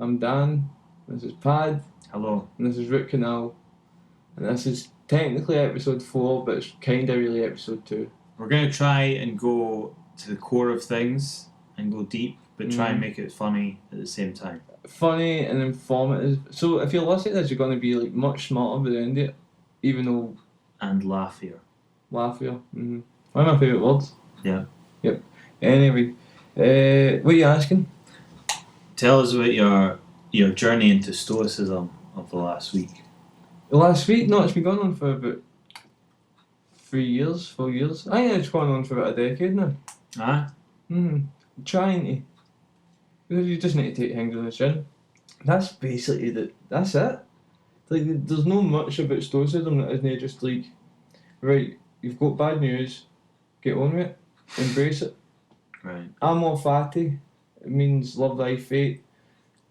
I'm Dan. This is Pad. Hello. And this is Canal. And this is technically episode 4, but it's kinda really episode 2. We're going to try and go to the core of things and go deep, but try and make it funny at the same time. Funny and informative. So if you're listening to this, you're going to be like much smarter by the end of it, even though... And laughier. Laughier. Mm-hmm. One of my favourite words. Yeah. Yep. Anyway, what are you asking? Tell us about your journey into Stoicism of the last week. Last week? No, it's been going on for about 4 years. I think it's going on for about a decade now. Trying to. Because you just need to take things on the chin. That's basically that's it. Like, there's no much about Stoicism that isn't just like, right, you've got bad news, get on with it, embrace it. Right. Amor fati, it means love thy fate.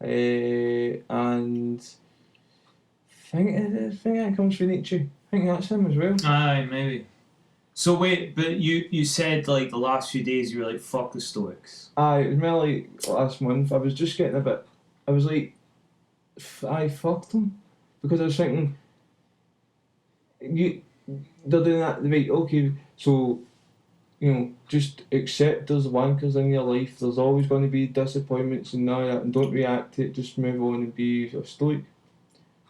And I think that comes from Nietzsche. I think that's him as well. Aye, maybe. So wait, but you said like the last few days you were like, fuck the Stoics. Aye, it was more like last month. I was just getting a bit... I was like, I fucked them. Because I was thinking, they're doing that, right, okay, so, just accept there's wankers in your life. There's always going to be disappointments and all that, and don't react to it, just move on and be a stoic.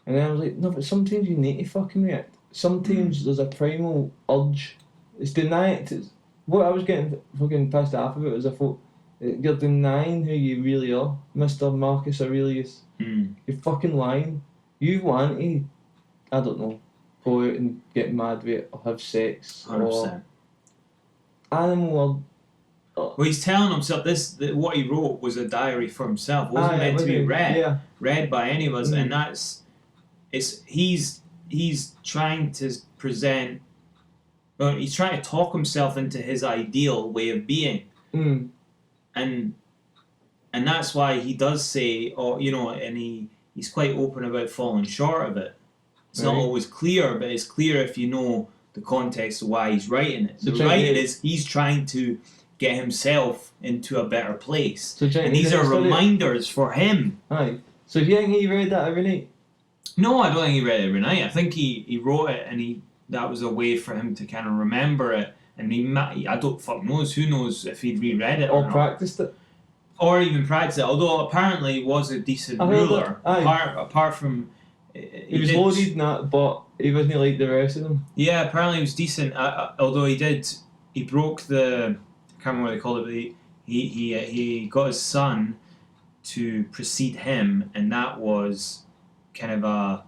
And then I was like, no, but sometimes you need to fucking react. Sometimes there's a primal urge. It's denying it. What I was getting fucking pissed off about was I thought, you're denying who you really are, Mr. Marcus Aurelius. You're fucking lying. You want to, I don't know, go out and get mad with it or have sex 100%. or animal Well, he's telling himself what he wrote was a diary for himself. It wasn't meant to be read by any of us, and he's trying to present. Well, he's trying to talk himself into his ideal way of being, and that's why he does say, and he's quite open about falling short of it. It's not always clear, but it's clear if you know the context of why he's writing it. The writing is he's trying to get himself into a better place, and these are reminders for him. Aye. So do you think he read that every night? No, I don't think he read it every night. I think he wrote it, and that was a way for him to kind of remember it. And I don't fuck knows. Who knows if he'd reread it or not. Practiced it. Or even practice it, although apparently he was a decent ruler. Apart from... He was loaded in that, but he wasn't like the rest of them. Yeah, apparently he was decent, although he broke the... I can't remember what they called it, but he got his son to precede him, and that was kind of a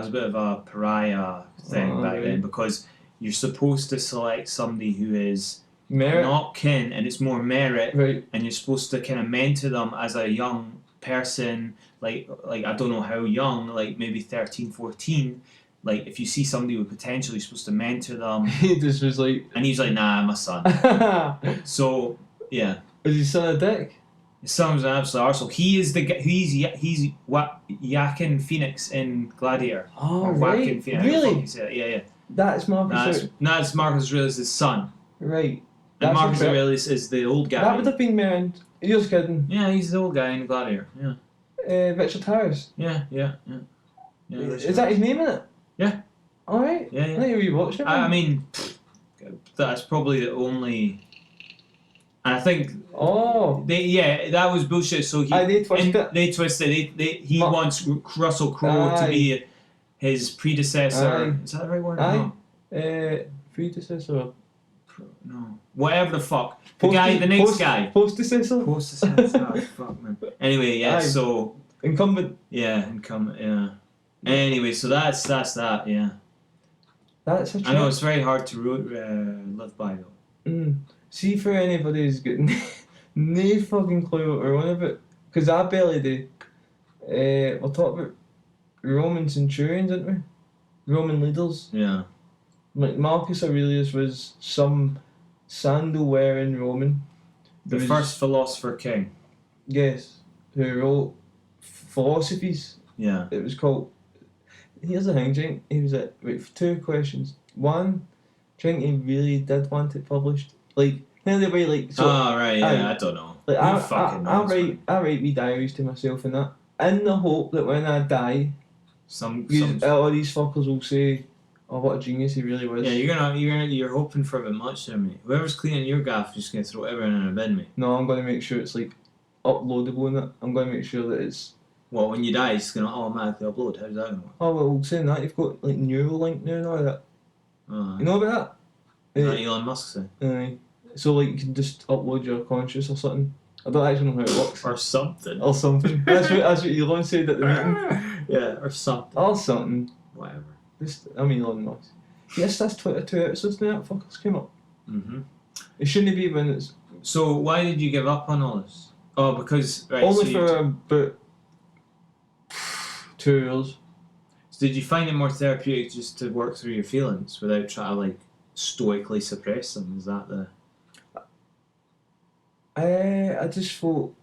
bit of a pariah thing back then, because you're supposed to select somebody who is... merit. Not kin, and it's more merit, right. And you're supposed to kind of mentor them as a young person, like I don't know how young, like maybe 13, 14. Like if you see somebody with potential, you're supposed to mentor them. This was like... And he's like, nah, I'm a son. So, yeah. Is his son a dick? His son was an absolute arsehole. He is the guy, he's Joaquin Phoenix in Gladiator. Oh, right. Phoenix. Really? Yeah. That's Marcus. That's Marcus Aurelius' son. Right. And Marcus Aurelius is the old guy. That would have been meant. You're just kidding. Yeah, he's the old guy in Gladiator. Yeah. Richard Harris. Yeah. Is that his name in it? Yeah. Alright. Yeah. I think we watched it. I mean, that's probably the only. And I think. Oh. That was bullshit. So they twisted it. They twisted. He wants Russell Crowe to be his predecessor. Aye. Is that the right word? Aye. No. Predecessor. No. Whatever the fuck. The next guy. Postdecessor? Postdecessor. Oh, fuck, man. Anyway, yeah, so... Incumbent. Yeah, incumbent, yeah. Anyway, so that's that, yeah. That's a trick. I know, it's very hard to live by, though. See, for anybody who's got no fucking clue what we're on about, because I barely do, we're talking about Roman centurions, aren't we? Roman leaders. Yeah. Like Marcus Aurelius was some sandal-wearing Roman. The first philosopher king. Yes, who wrote philosophies. Yeah. It was called... Here's the thing, Jane. He was at... Wait, 2 questions. One, do you think he really did want it published? Like, in the way, like... So, right, yeah, I don't know. Like Who fucking knows, man? I write me diaries to myself and that, in the hope that when I die, Some all these fuckers will say, "Oh, what a genius he really was." Yeah, you're hoping for a bit much there, mate. Whoever's cleaning your gaff is just gonna throw everything in a bin, mate. No, I'm going to make sure it's like uploadable in it. I'm going to make sure that it's. Well, when you die, it's gonna automatically upload. How's that gonna work? Oh well, saying that you've got like Neuralink now and all that. You know about Is that? that Elon Musk thing? So like you can just upload your conscious or something. I don't actually know how it works. Or something. Or something. That's what Elon said at the meeting. Yeah, or something. Or something. Whatever. I'm Elon Musk. Yes, that's 22 episodes now that fuckers came up. Mm-hmm. It shouldn't be when it's... So why did you give up on all this? Oh, because... Right, only for about 2 years. So did you find it more therapeutic just to work through your feelings without trying to, like, stoically suppress them? Is that the... I just thought,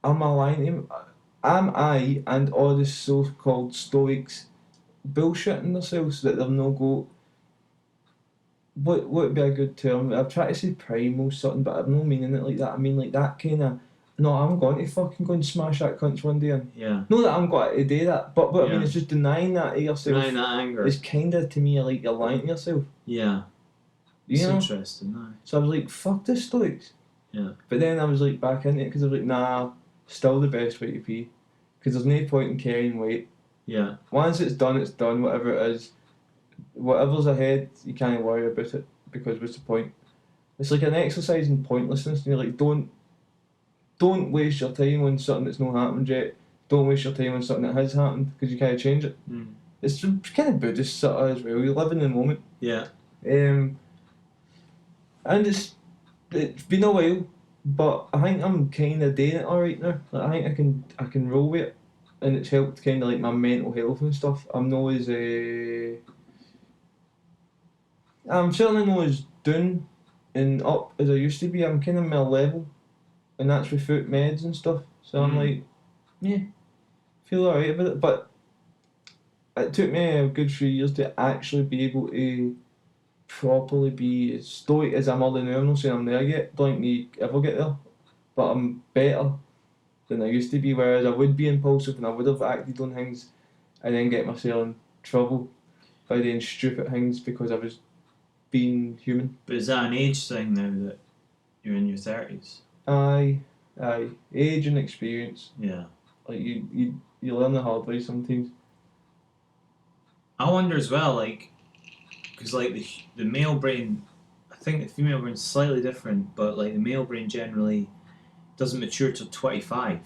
am I lying to him? Am I and all the so-called Stoics bullshitting themselves that they've no go... What would be a good term? I've tried to say primal something, but I'm not meaning it like that. I mean like that kind of... No, I'm going to fucking go and smash that cunt one day. Yeah. Not that I'm going to do that, but I mean Yeah. it's just denying that to yourself. Denying that anger. It's kind of, to me, like you're lying to yourself. Yeah. You know? Interesting, no? So I was like, fuck the Stoics. Yeah. But then I was like back into it because I was like, nah, still the best way to be. Because there's no point in carrying weight. Yeah. Once it's done, whatever it is. Whatever's ahead, you can't worry about it because what's the point? It's like an exercise in pointlessness. And you're like, don't waste your time on something that's not happened yet. Don't waste your time on something that has happened because you can't change it. Mm. It's kind of Buddhist sort of as well. You live in the moment. Yeah. And it's been a while, but I think I'm kind of doing it alright now. Like, I think I can roll with it, and it's helped kind of like my mental health and stuff. I'm certainly not as down and up as I used to be. I'm kind of my level, and that's without meds and stuff. So I'm like, yeah, feel alright about it. But it took me a good few years to actually be able to properly be as stoic as I'm all now. I'm not saying I'm there yet, don't think me ever get there, but I'm better than I used to be, whereas I would be impulsive and I would have acted on things and then get myself in trouble by doing stupid things because I was being human. But is that an age thing now that you're in your 30s? Aye. Age and experience. Yeah. Like you learn the hard way sometimes. I wonder as well, like, because like the male brain, I think the female brain's slightly different, but like the male brain generally doesn't mature till 25.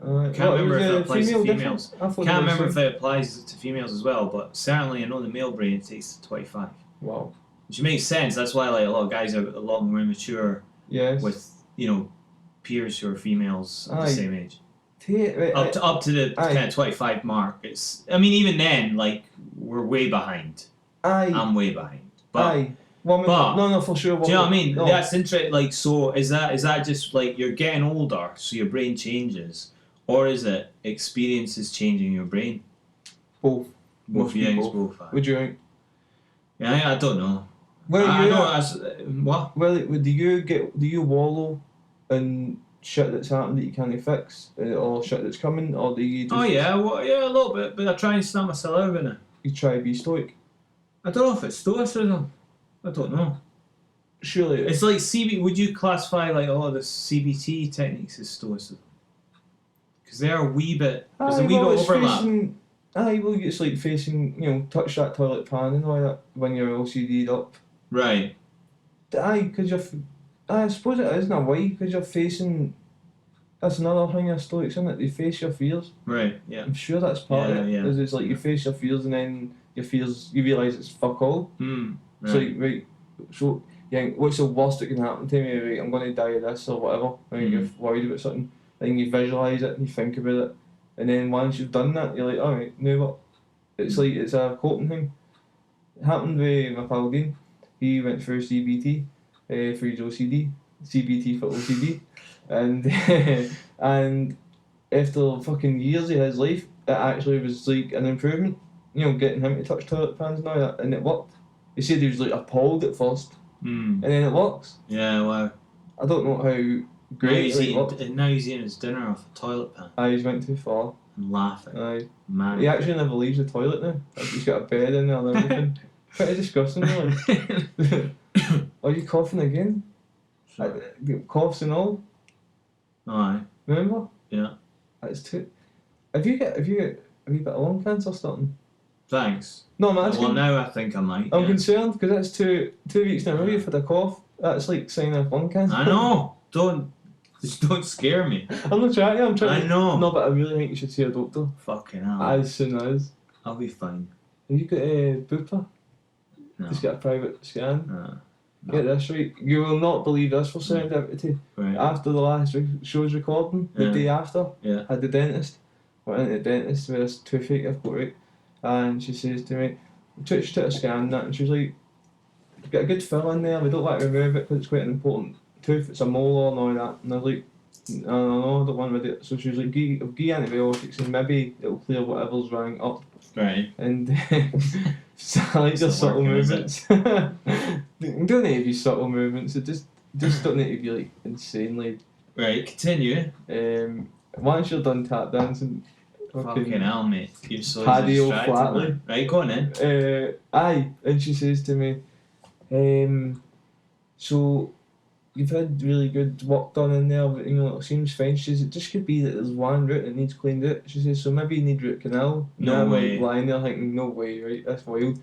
Can't remember if that applies to females. Can't remember if it applies to females as well, but certainly I know the male brain takes to 25. Wow. Which makes sense. That's why like a lot of guys are a lot more immature. Yes. With peers who are females of the same age. Up to the kind of 25 mark. It's. I mean, even then, like we're way behind. I'm way behind. But, no, for sure. Do you know what I mean? No. That's interesting. Like, so is that just like you're getting older, so your brain changes, or is it experiences changing your brain? Both. Both. Yeah, it's both. Would you think? Yeah, I don't know. What? Well, do you wallow in shit that's happened that you can't fix, or shit that's coming, or do you? Just, yeah, a little bit, but I try and snap myself out of it. You try to be stoic. I don't know if it's stoicism. I don't know. Surely it's like CBT. Would you classify like a lot of the CBT techniques as stoicism? Because they're a wee bit. There's a wee bit overlap. It's like facing, touch that toilet pan and all that when you're OCD'd up. Right. Because I suppose it is in a way, because you're facing. That's another thing of Stoics, isn't it? You face your fears. Right. Yeah. I'm sure that's part of it. Yeah. It's like you face your fears and then your fears, you realise it's fuck all. Right. So so you think, what's the worst that can happen to me? Right, I'm going to die of this or whatever. And you're worried about something. Then you visualise it and you think about it. And then once you've done that, you're like, alright, now what? It's like, it's a coping thing. It happened with my pal Dean. He went through CBT for his OCD. CBT for OCD. And after fucking years of his life, it actually was like an improvement. Getting him to touch toilet pans and all that, and it worked. He said he was like appalled at first, and then it works. Yeah, wow. I don't know how great. Now he's eating his dinner off a toilet pan. Aye, he's went too far. And laughing. Aye. Man. He actually never leaves the toilet now. He's got a bed in there and everything. Pretty disgusting, really. Are you coughing again? Coughs and all. Aye. Remember? Yeah. That's too. Have you got a bit of lung cancer starting? Thanks. No, I'm asking. Well, now I think I might. I'm concerned because that's two weeks in a row you've had a cough. That's like sign of lung cancer. I know. Don't scare me. I'm not trying. I'm trying. I know. No, but I really think you should see a doctor. Fucking hell. As soon as. I'll be fine. Have you got a booper? No. Just get a private scan. No. Get this right. You will not believe this for serendipity. Right. After the last show's recording, the day after, yeah. had the dentist. Went into the dentist with this toothache I've got, right? And she says to me, she took a scan and that, and she was like, "You've got a good fill in there, we don't like to remove it because it's quite an important tooth, it's a molar and all that." And I was like, "No, I don't want to do it." So she was like, give antibiotics and maybe it'll clear whatever's wrong up. Right. And so I like your subtle movements. You don't need to be subtle movements, it just don't need to be like insanely. Right, continue. Once you're done tap dancing, fucking hell, mate. You're so patio distracted, flatly. man. Right, go on then. Aye, and she says to me, so you've had really good work done in there, but it seems fine. She says it just could be that there's one root that needs cleaned out. She says, so maybe you need root canal. No and way. I'm like lying there thinking, no way, right? That's wild.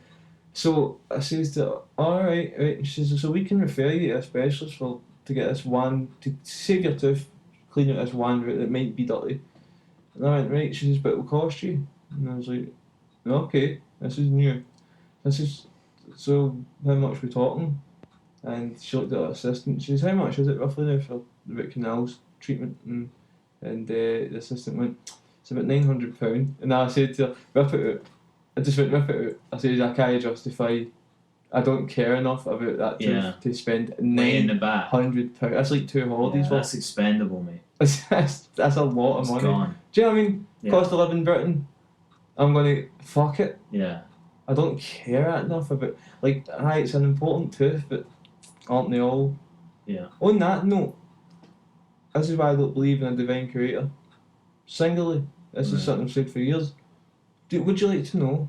So I says to her, alright, right. And she says, so we can refer you to a specialist to get this one, to save your tooth, clean out this one root that might be dirty. And I went, right. She says, but it will cost you. And I was like, okay, this is new. This is, so how much we talking? And she looked at her assistant. She says, how much is it roughly now for the root canals treatment? And the assistant went, it's about £900. And I said to her, rip it out. I just went, rip it out. I said, I can't justify, I don't care enough about that to spend £900. That's like 2 holidays. That's expendable, mate. That's a lot of money. Gone. Do you know what I mean? Cost of living in Britain. I'm going to fuck it. Yeah. I don't care enough about, like, aye, it's an important tooth, but aren't they all? Yeah. On that note, this is why I don't believe in a divine creator. Singly, this is something I've said for years. Would you like to know?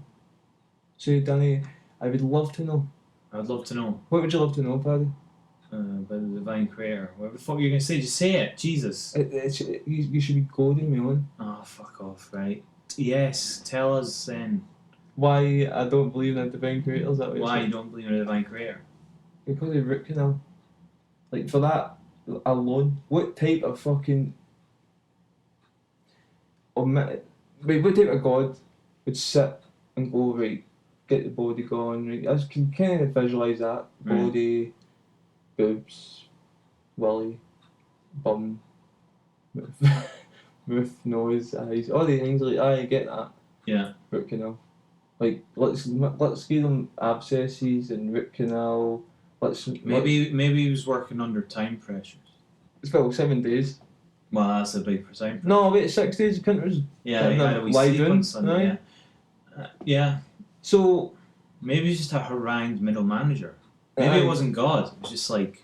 Say, Danny, I would love to know. I'd love to know. What would you love to know, Paddy? About the divine creator. What the fuck are you going to say? Just say it. Jesus. You should be goading me on. Oh, fuck off, right? Yes, tell us then. Why I don't believe in a divine creator, is that what Why you don't believe in a divine creator? Because of root canal. Like, for that alone, what type of fucking... what type of God would sit and go, right, get the body going, right? I can kind of visualise that. Body, boobs, willy, bum, mouth, nose, eyes, all the things, like, I get that. Yeah. Root canal. Like, let's give them abscesses and root canal. Maybe he was working under time pressures. It's about 7 days. Well, that's a big time pressure. No, wait, 6 days. Counters. Yeah, he had a wee sleep on Sunday. Yeah. So maybe he's just a harangued middle manager. Maybe it wasn't God. It was just like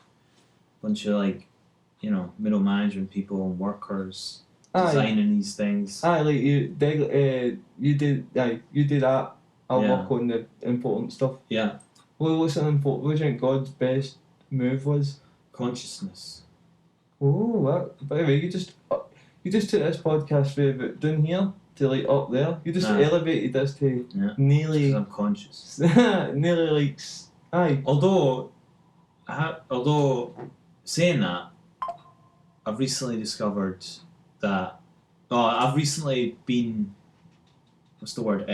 a bunch of middle management people and workers designing these things. Like you do that. I'll work on the important stuff. Yeah. Well, what's an important? What do you think God's best move was? Consciousness. Oh, that. By the way, you just took this podcast from about down here to like up there. You just elevated this to nearly. I'm conscious. Nearly like aye. Although saying that, I've recently discovered that. I've recently been. What's the word?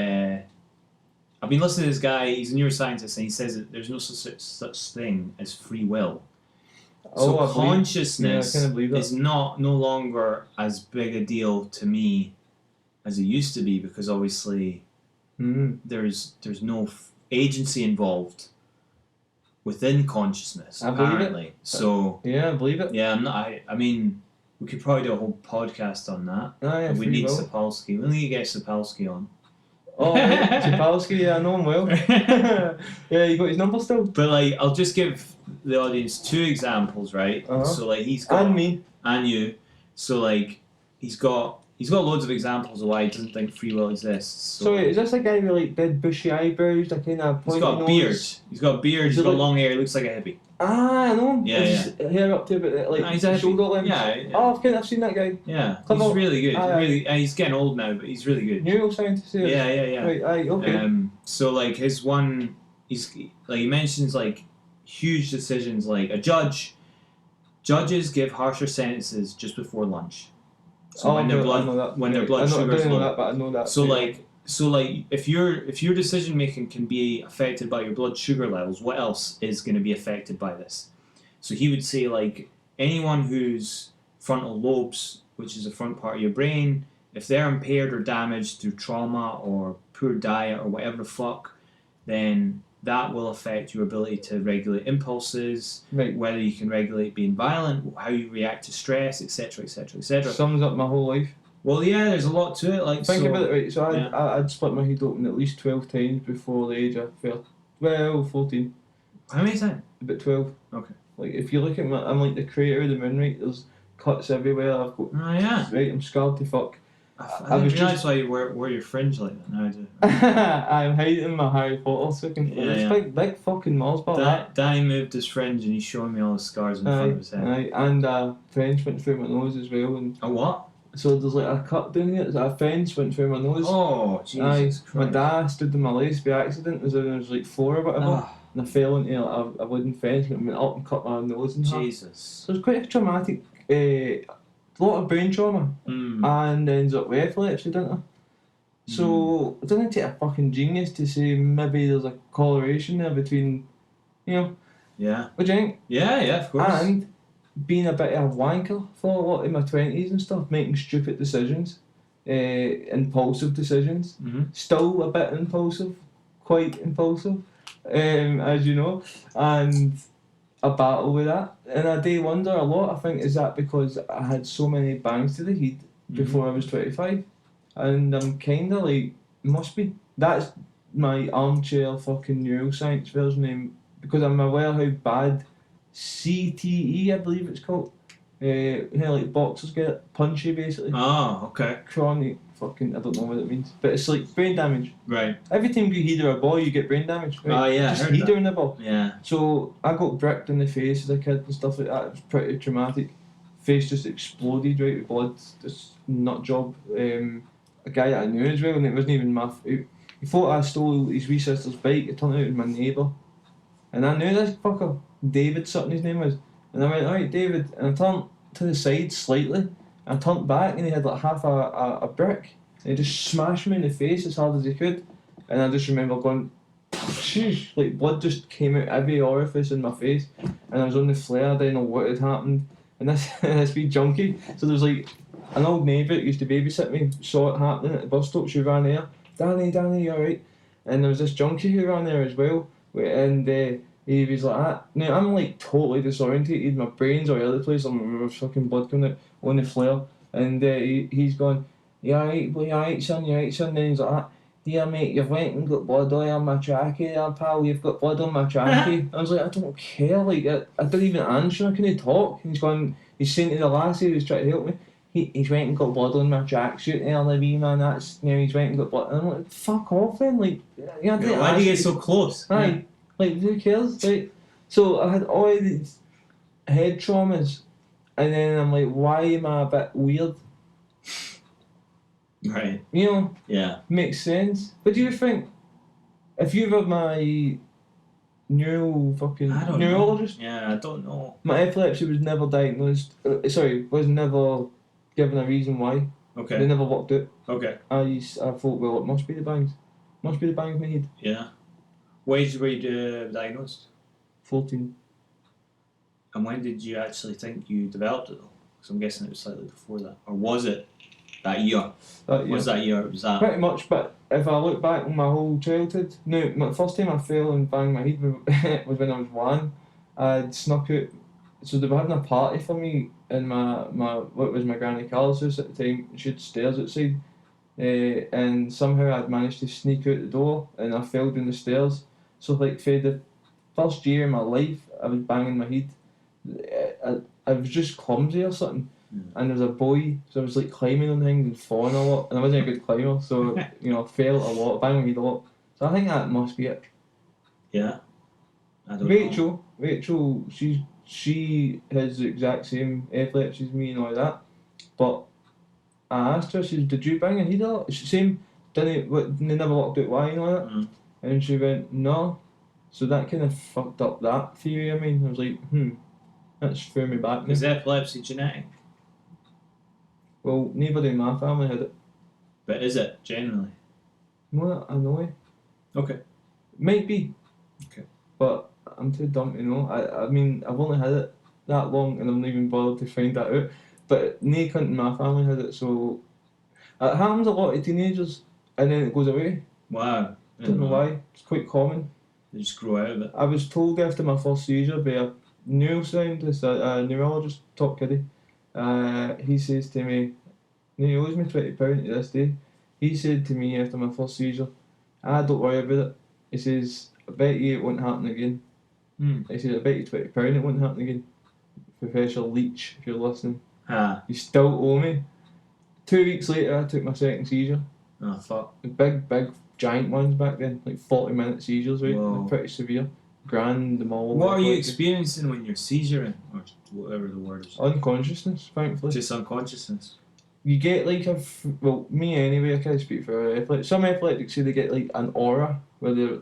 I've been listening to this guy. He's a neuroscientist, and he says that there's no such thing as free will. So consciousness is no longer as big a deal to me as it used to be, because obviously there's no agency involved within consciousness. Apparently, so I believe it. Yeah, I'm not. I mean, we could probably do a whole podcast on that. We need Sapolsky. We need to get Sapolsky on. Oh, right. Chapalski, yeah, I know him well. Yeah, you got his number still? But like, I'll just give the audience 2 examples, right? Uh-huh. So like, he's got And me. and you. So like, he's got loads of examples of why he doesn't think free will exists. So wait, is this a guy with like big bushy eyebrows, that kind of pointy he's got a nose? beard. He's got a beard. He's got like- long hair. He looks like a hippie. Ah, I know him. Yeah, Is his hair up to about like He's a hippie. shoulder length? Yeah. Oh, I've seen that guy. Yeah, Clever. he's really good. Aye, really, he's getting old now, but he's really good. Neuroscientist. Yeah. Right, aye, okay. So like his one, he's like he mentions like huge decisions like a judge. Judges give harsher sentences just before lunch. So when their blood sugar's I know low. that, but I know that. So like if your decision making can be affected by your blood sugar levels, what else is going to be affected by this? So he would say like anyone whose frontal lobes, which is the front part of your brain, if they're impaired or damaged through trauma or poor diet or whatever the fuck, then that will affect your ability to regulate impulses, right. Whether you can regulate being violent, how you react to stress, etc., etc., etc. Sums up my whole life. Well, yeah, there's a lot to it. Like, think about it, right? So I'd split my head open at least 12 times before the age of 14. How many times? About 12. Okay. Like, if you look at I'm like the creator of the moon, right? There's cuts everywhere. I've got. Oh, yeah. Right, I'm scarred to fuck. I didn't realise why you wear your fringe like that. Now I do. I'm hiding my Harry Potter second floor. It's big fucking Mars bar. Danny moved his fringe and he's showing me all the scars in front of his head. Aye, and a fence went through my nose as well. And a what? So there's like a cut down here. A fence went through my nose. Oh, Jesus Christ. My dad stood in my lace by accident. It was when I was like 4 or whatever. And I fell into like, a wooden fence and went up and cut my nose in half. Jesus. So it was quite a traumatic, a lot of brain trauma. And ends up with epilepsy, didn't I? So it doesn't take a fucking genius to say maybe there's a correlation there between, Yeah. What do you think? Yeah, of course. And being a bit of a wanker for a lot in my 20s and stuff, making stupid decisions, impulsive decisions. Still a bit impulsive, quite impulsive, as you know, and a battle with that. And I do wonder a lot, I think, is that because I had so many bangs to the head before I was 25? And I'm kind of like, must be. That's my armchair fucking neuroscience version, because I'm aware how bad CTE, I believe it's called. Like boxers get punchy basically. Oh, okay. Chronic fucking, I don't know what it means, but it's like brain damage. Right. Every time you heater a ball, you get brain damage. Right? Oh yeah, just heatering the ball. Yeah. So I got bricked in the face as a kid and stuff like that. It was pretty traumatic. Face just exploded, right, with blood. This nut job. A guy that I knew as well, and it wasn't even my. He thought I stole his wee sister's bike. It turned out it was my neighbour, and I knew this fucker, David something his name was. And I went, alright, David, and I turned to the side slightly. And I turned back, and he had like half a brick, and he just smashed me in the face as hard as he could. And I just remember going, sheesh, like blood just came out every orifice in my face, and I was on the flare. I didn't know what had happened, and this wee junkie. So there was like an old neighbour that used to babysit me, saw it happening at the bus stop. She ran there, Danny, you alright? And there was this junkie who ran there as well, and he was like that. Now I'm like totally disorientated, my brain's all over the place, I'm fucking blood coming out on the flare, and he's gone, you alright son, then he's like that. Yeah mate, you've went and got blood all on my trachea there pal, you've got blood on my trachea. I was like, I don't care, like I didn't even answer, I couldn't talk. He's saying to the lassie who's trying to help me, he's went and got blood on my tracksuit there, the wee man, that's, he's went and got blood. And I'm like, fuck off then, like, why do you get so close? Aye, like, who cares, right? So I had all these head traumas, and then I'm like, why am I a bit weird? Right. You know? Yeah. Makes sense. But do you think, if you were my neurologist? Yeah, I don't know. My epilepsy was never diagnosed, was never given a reason why. Okay. They never worked it. Okay. I thought, well, it must be the bangs. Must be the bangs in my head. Yeah. What age were you diagnosed? 14. And when did you actually think you developed it though? Because I'm guessing it was slightly before that. Or was it that year? Was that year? Was that? Pretty much, but if I look back on my whole childhood, no, my first time I fell and banged my head was when I was 1. I'd snuck out, so they were having a party for me in my what was my granny Carla's house at the time. She had stairs outside, and somehow I'd managed to sneak out the door, and I fell down the stairs. So like for the first year of my life, I was banging my head. I was just clumsy or something. And there was a boy, so I was like climbing on things and falling a lot, and I wasn't a good climber, so I fell a lot, banged my head a lot. So I think that must be it. Yeah. I don't know. Rachel, she has the exact same epilepsy as me and all that, but I asked her, she said, did you bang your head a lot? She same, they never locked out why and all that, and she went, no. So that kind of fucked up that theory. I mean, I was like, that's threw me back now. Is epilepsy genetic? Well, nobody in my family had it. But is it generally? No, I know. Okay. Might be. Okay. But I'm too dumb to know. I mean, I've only had it that long and I'm not even bothered to find that out. But no cunt in my family had it, so it happens a lot to teenagers and then it goes away. Wow. Don't know why. It's quite common. They just grow out of it. I was told after my first seizure by a neuroscientist, a neurologist, top kiddie. He says to me, he owes me £20 to this day. He said to me after my first seizure, don't worry about it. He says, I bet you it won't happen again. He says, I bet you £20 it won't happen again. Professor Leach, if you're listening. You still owe me. 2 weeks later, I took my second seizure. Oh, fuck. Big, giant ones back then, like 40-minute seizures, right? They're pretty severe. Grand, them all. What are you experiencing when you're seizuring, or whatever the word is? Unconsciousness, thankfully. Just unconsciousness. You get like me anyway, I can't speak for epileptics. Some epileptics say they get like an aura where they're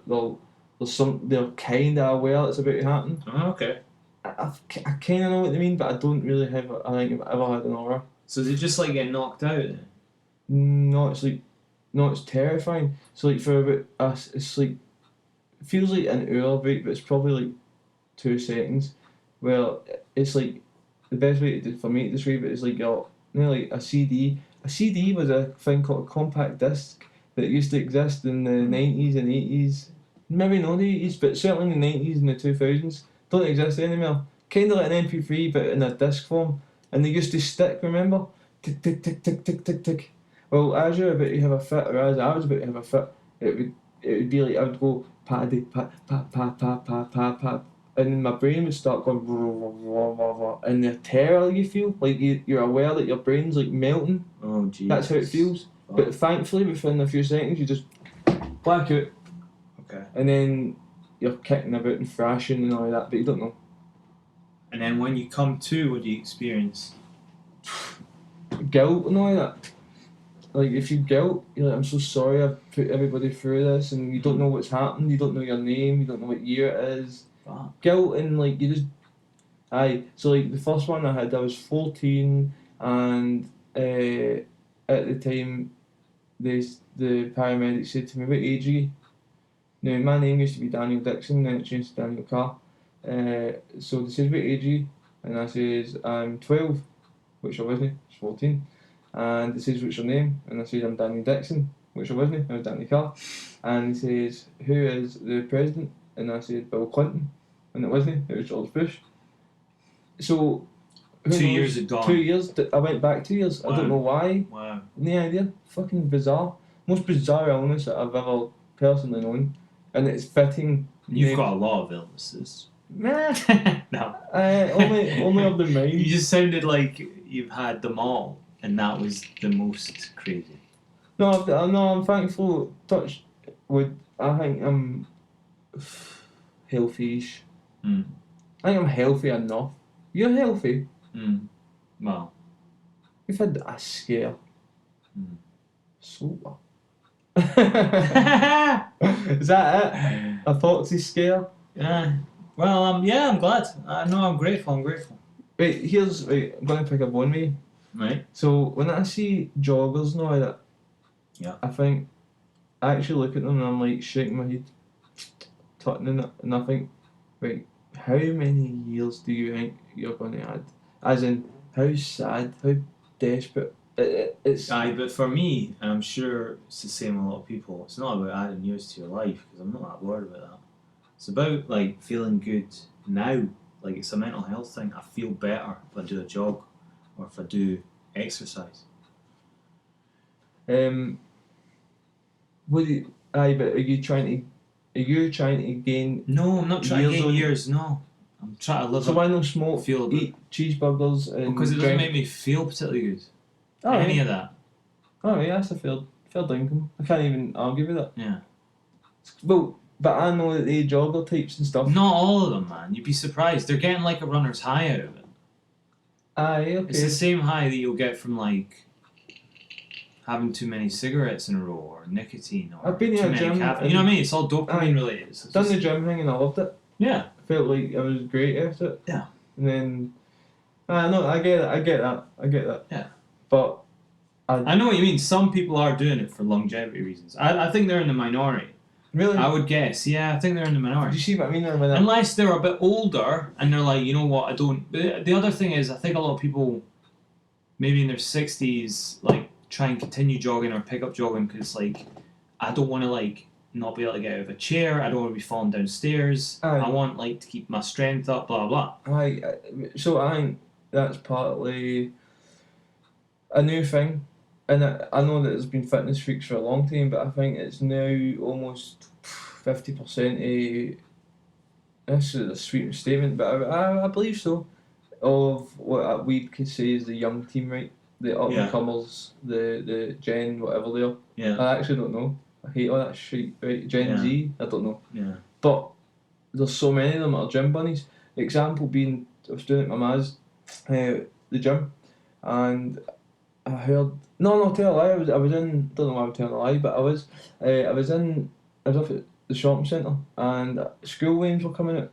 kind of aware it's about to happen. Oh, okay. I kind of know what they mean, but I don't really have. I think I've ever had an aura. So they just like get knocked out then? No, it's terrifying. So like for about us, it's like it feels like an hour break, but it's probably like 2 seconds. Well, it's like the best way for me to describe it is like like a CD. A CD was a thing called a compact disc that used to exist in the 90s and 80s. Maybe not the 80s, but certainly in the 90s and the 2000s. Don't exist anymore. Kind of like an MP3, but in a disc form. And they used to stick, remember? Tick, tick, tick, tick, tick, tick, tick. Well, as you're about to have a fit, or as I was about to have a fit, it would be like I would go paddy, pat, pat, pat, pat, pat, pat, pat. And then my brain would start going and the terror you feel, like you're aware that your brain's like melting. Oh jeez. That's how it feels. Oh. But thankfully within a few seconds you just black out. Okay. And then you're kicking about and thrashing and all that, but you don't know. And then when you come to, what do you experience? Guilt and all that. Like if you guilt, you're like, I'm so sorry I've put everybody through this, and you don't know what's happened, you don't know your name, you don't know what year it is. Guilt and like you just so like the first one I had, I was 14, and at the time the paramedics said to me, what age are you? Now my name used to be Daniel Dixon, then it changed to Daniel Carr. So they said, what age are you? And I says, I'm 12, which I wasn't, I was 14. And he says, what's your name? And I says, I'm Daniel Dixon, which I wasn't, I was Daniel Carr. And he says, who is the president? And I said, Bill Clinton. And it wasn't, it was George Bush. So 2 years had gone. 2 years, I went back 2 years. Wow. I don't know why. Wow. No idea. Fucking bizarre. Most bizarre illness that I've ever personally known. And it's fitting. You've got a lot of illnesses. Nah. No. Only of the mind. You just sounded like you've had them all, and that was the most crazy. No, I'm thankful. Touch wood. I think I'm healthy-ish. I think I'm healthy enough. You're healthy. Well, You've had a scare. So what? Is that it? A foxy scare? Yeah. Well, yeah, I'm glad. No, I'm grateful. Right, I'm going to pick up one way. Right. So, when I see joggers and all that, yeah, I actually look at them and I'm like shaking my head, tutting it, and I think, right, how many years do you think you're going to add? As in, how sad, how desperate. It's. Aye, but for me, and I'm sure it's the same with a lot of people, it's not about adding years to your life, because I'm not that worried about that. It's about like feeling good now. Like it's a mental health thing. I feel better if I do a jog or if I do exercise. What do you, aye, but are you trying to gain No, I'm not trying to years gain on- years. No, I'm trying to live so a why not smoke, feel good. eat cheeseburgers and Because it doesn't drink? make me feel particularly good. Alright. Any of that. Alright, that's a fair dinkum. I can't even argue with that. Yeah. Well, but I know that they jogger types and stuff. Not all of them, man. You'd be surprised. They're getting like a runner's high out of it. Aye, okay. It's the same high that you'll get from like having too many cigarettes in a row or nicotine or I've been too in a many gym caffeine. You know what I mean? It's all dopamine Aye. related. It's Done just- the gym thing and I loved it. yeah. I felt like I was great at it. Yeah. And then, no, I get that. Yeah. But I know what you mean. Some people are doing it for longevity reasons. I think they're in the minority. really, I would guess. Yeah, I think they're in the do minority. you see what I mean there with that? Unless they're a bit older and they're like, you know what, I don't. The other thing is, I think a lot of people, maybe in their 60s, like try and continue jogging or pick up jogging because, like, I don't want to, like, not be able to get out of a chair. I don't want to be falling downstairs. Aye. I want, like, to keep my strength up, blah, blah. So I think that's partly a new thing. And I know that there's been fitness freaks for a long time, but I think it's now almost 50% a. This is a sweeping statement, but I believe so. Of what we could say is the young team, right? The up and comers, the Gen, whatever they are. Yeah. I actually don't know. I hate all that shit, right? Gen Yeah. Z, I don't know. Yeah. But there's so many of them that are gym bunnies. Example being, I was doing it at my ma's, the gym, and I heard no tell a lie. I was in, don't know why I'm telling a lie, but I was up at the shopping centre and school wains were coming out.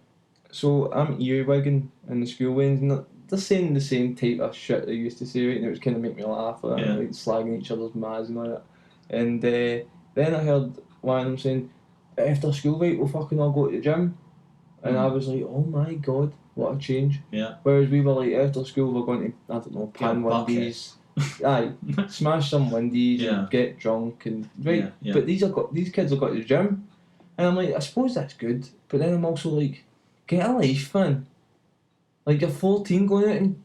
So I'm earwigging in the school wains and they're saying the same type of shit they used to say, right? And it was kind of make me laugh, like slagging each other's ma's and all that. And then I heard one of them saying, after school, right, we'll fucking all go to the gym. And I was like, oh my god, what a change. Yeah. Whereas we were like, after school, we're going to, I don't know, pan Wendy's. Aye, smash some Wendy's and get drunk and right. Yeah. But these kids have got to the gym, and I'm like, I suppose that's good. But then I'm also like, get a life, man. Like you're 14 going out and,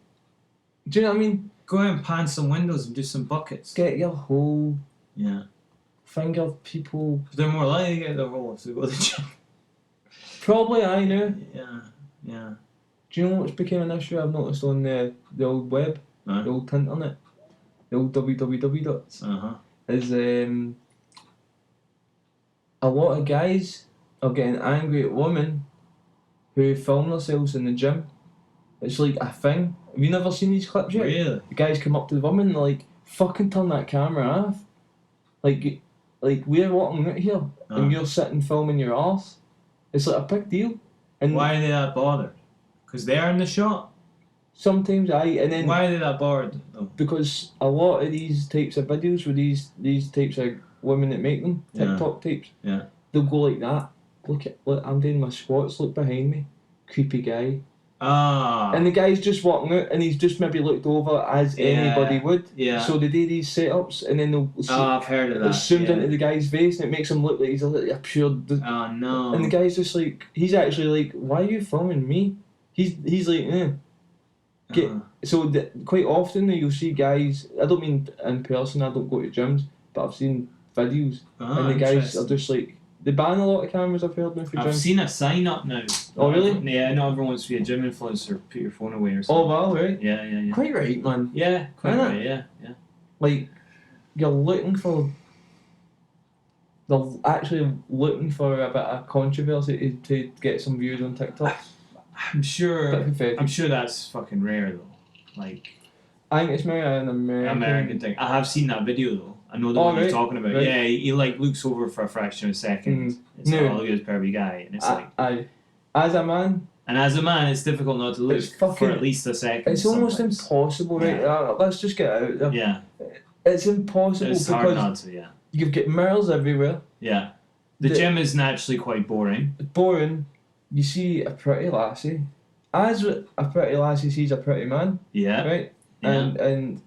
do you know what I mean? Go out and pan some windows and do some buckets. Get your whole finger people. They're more likely to get their hole if they go to the gym. Probably I know. Yeah. Do you know what's became an issue I've noticed on the old web, the old internet, the old www dots? Is a lot of guys are getting angry at women who film themselves in the gym. It's like a thing. Have you never seen these clips yet? Really? The guys come up to the woman and they're like, fucking turn that camera off. Like we're walking out here and you're sitting filming your arse. It's like a big deal. And why are they that bothered? Because they're in the shot? Sometimes and then why are they that bothered though? Because a lot of these types of videos with these types of women that make them, TikTok types, they'll go like that. Look, I'm doing my squats, look behind me. Creepy guy. And the guy's just walking out and he's just maybe looked over as anybody would. Yeah. So they do these setups and then they'll I've heard of that. It zoomed into the guy's face and it makes him look like he's a pure oh no. And the guy's just like, he's actually like, why are you filming me? He's like, So quite often you'll see guys, I don't mean in person, I don't go to gyms, but I've seen videos and the guys are just like, they ban a lot of cameras I've heard now for gyms. I've seen a sign up now. Oh really? Yeah, not everyone wants to be a gym influencer, put your phone away or something. Oh wow, right? Yeah. Quite right, man. Yeah, quite right, yeah. Like, you're looking for, they're actually looking for a bit of controversy to get some views on TikTok. I'm sure I'm sure that's fucking rare though. Like, I think it's maybe an American thing. I have seen that video though. I know the one you're talking about. Right. Yeah, he like looks over for a fraction of a second. It's like, oh, look at this pervy guy, and it's like, as a man, and as a man, it's difficult not to look for at least a second. It's almost impossible, right? Let's just get out there. Yeah, it's impossible it's because hard not to. Yeah, you've got mirrors everywhere. Yeah, the gym is naturally quite boring. Boring. You see a pretty lassie. As a pretty lassie sees a pretty man. Yeah. Right. Yeah. And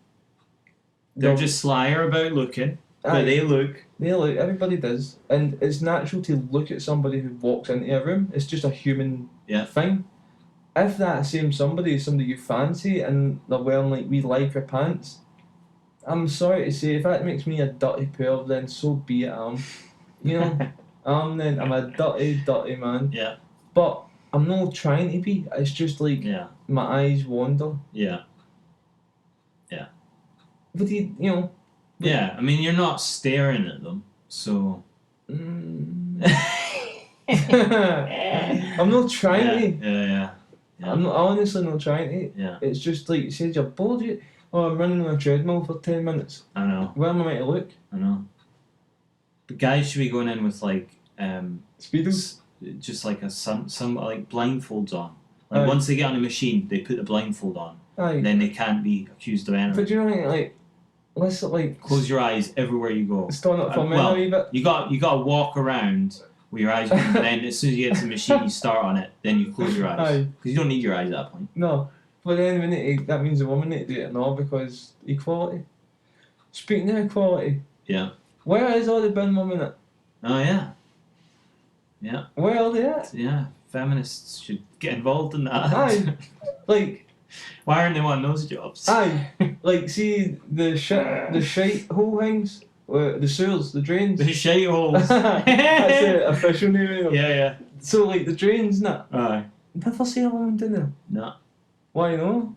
they're just slyer about looking, but they look. They look. Everybody does, and it's natural to look at somebody who walks into a room. It's just a human thing. If that same somebody is somebody you fancy and they're wearing like wee lycra pants, I'm sorry to say, if that makes me a dirty perv, then so be it. You know, I'm a dirty man. Yeah. But I'm not trying to be. It's just like Yeah. my eyes wander. Yeah. But you know. Yeah. I mean, you're not staring at them, so. I'm not trying to. Yeah. I'm not, honestly not trying to. Yeah. It's just like you said, you're bored. I'm running on a treadmill for 10 minutes. I know. Where am I meant to look? I know. The guys should be going in with like Speedos? just like some like blindfolds on. Like Aye. once they get on a machine, they put the blindfold on. Aye. Then they can't be accused of anything. But do you know what, like, let's like Close your eyes everywhere you go. stand up for men well, a wee bit. You got to walk around with your eyes open. Then as soon as you get to the machine, you start on it. Then you close your eyes Aye. because you don't need your eyes at that point. No. But then we need to, that means the woman need to do it now because equality. Speaking of equality. Yeah. Where is all the bin women at? Oh yeah. Yeah. Where are they at? Yeah. Feminists should get involved in that. Aye. Like. Why aren't they wanting those jobs? Aye. Like, see the shite hole things? The sewers, the drains. The shite holes. That's the official name of them. Yeah. So, like, the drains and that. Aye. Never see a woman doing them. No. Why no?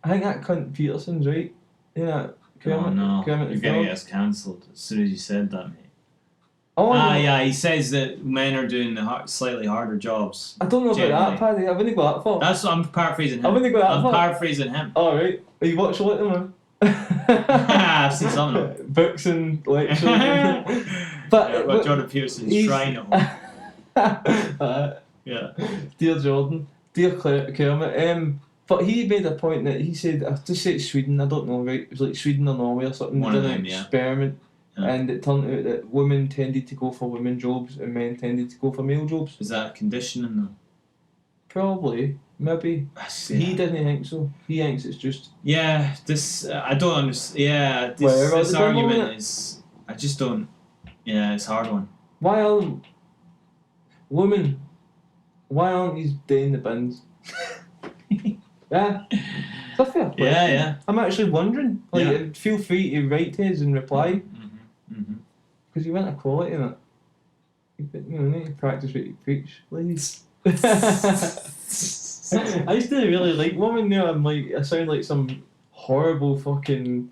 I think that cunt Peterson's right. Yeah. Oh no. Kermit You're the gonna Frog. get us cancelled as soon as you said that, mate. Oh, Yeah. He says that men are doing the slightly harder jobs. I don't know about Generally. that, Paddy. I wouldn't go that far. That's what I'm paraphrasing him. I wouldn't go that I'm far. paraphrasing him. Alright. Are you watching Little Man? I've seen some of them. Books and lectures. But About Jordan Peterson's he's- shrine at home. Yeah. Dear Jordan, dear Kermit. But he made a point that he said, I just say it's Sweden, I don't know, right? It was like Sweden or Norway or something. One They of did them, an yeah. experiment, Yeah. and it turned out that women tended to go for women jobs and men tended to go for male jobs. Is that conditioning though? Probably, maybe. He Yeah. didn't think so. He thinks it's just. Yeah, this I don't understand. Yeah, Where are this the women argument at? is. I just don't. Yeah, it's a hard one. Why aren't women? Why aren't these doing the bins? Yeah, it's a fair question. Yeah. I'm actually wondering. Like, Yeah. feel free to write to us and reply Mm-hmm. because you want equality in it. You know, need to practice what you preach, please. I used to really like women. Now I'm like, I sound like some horrible fucking.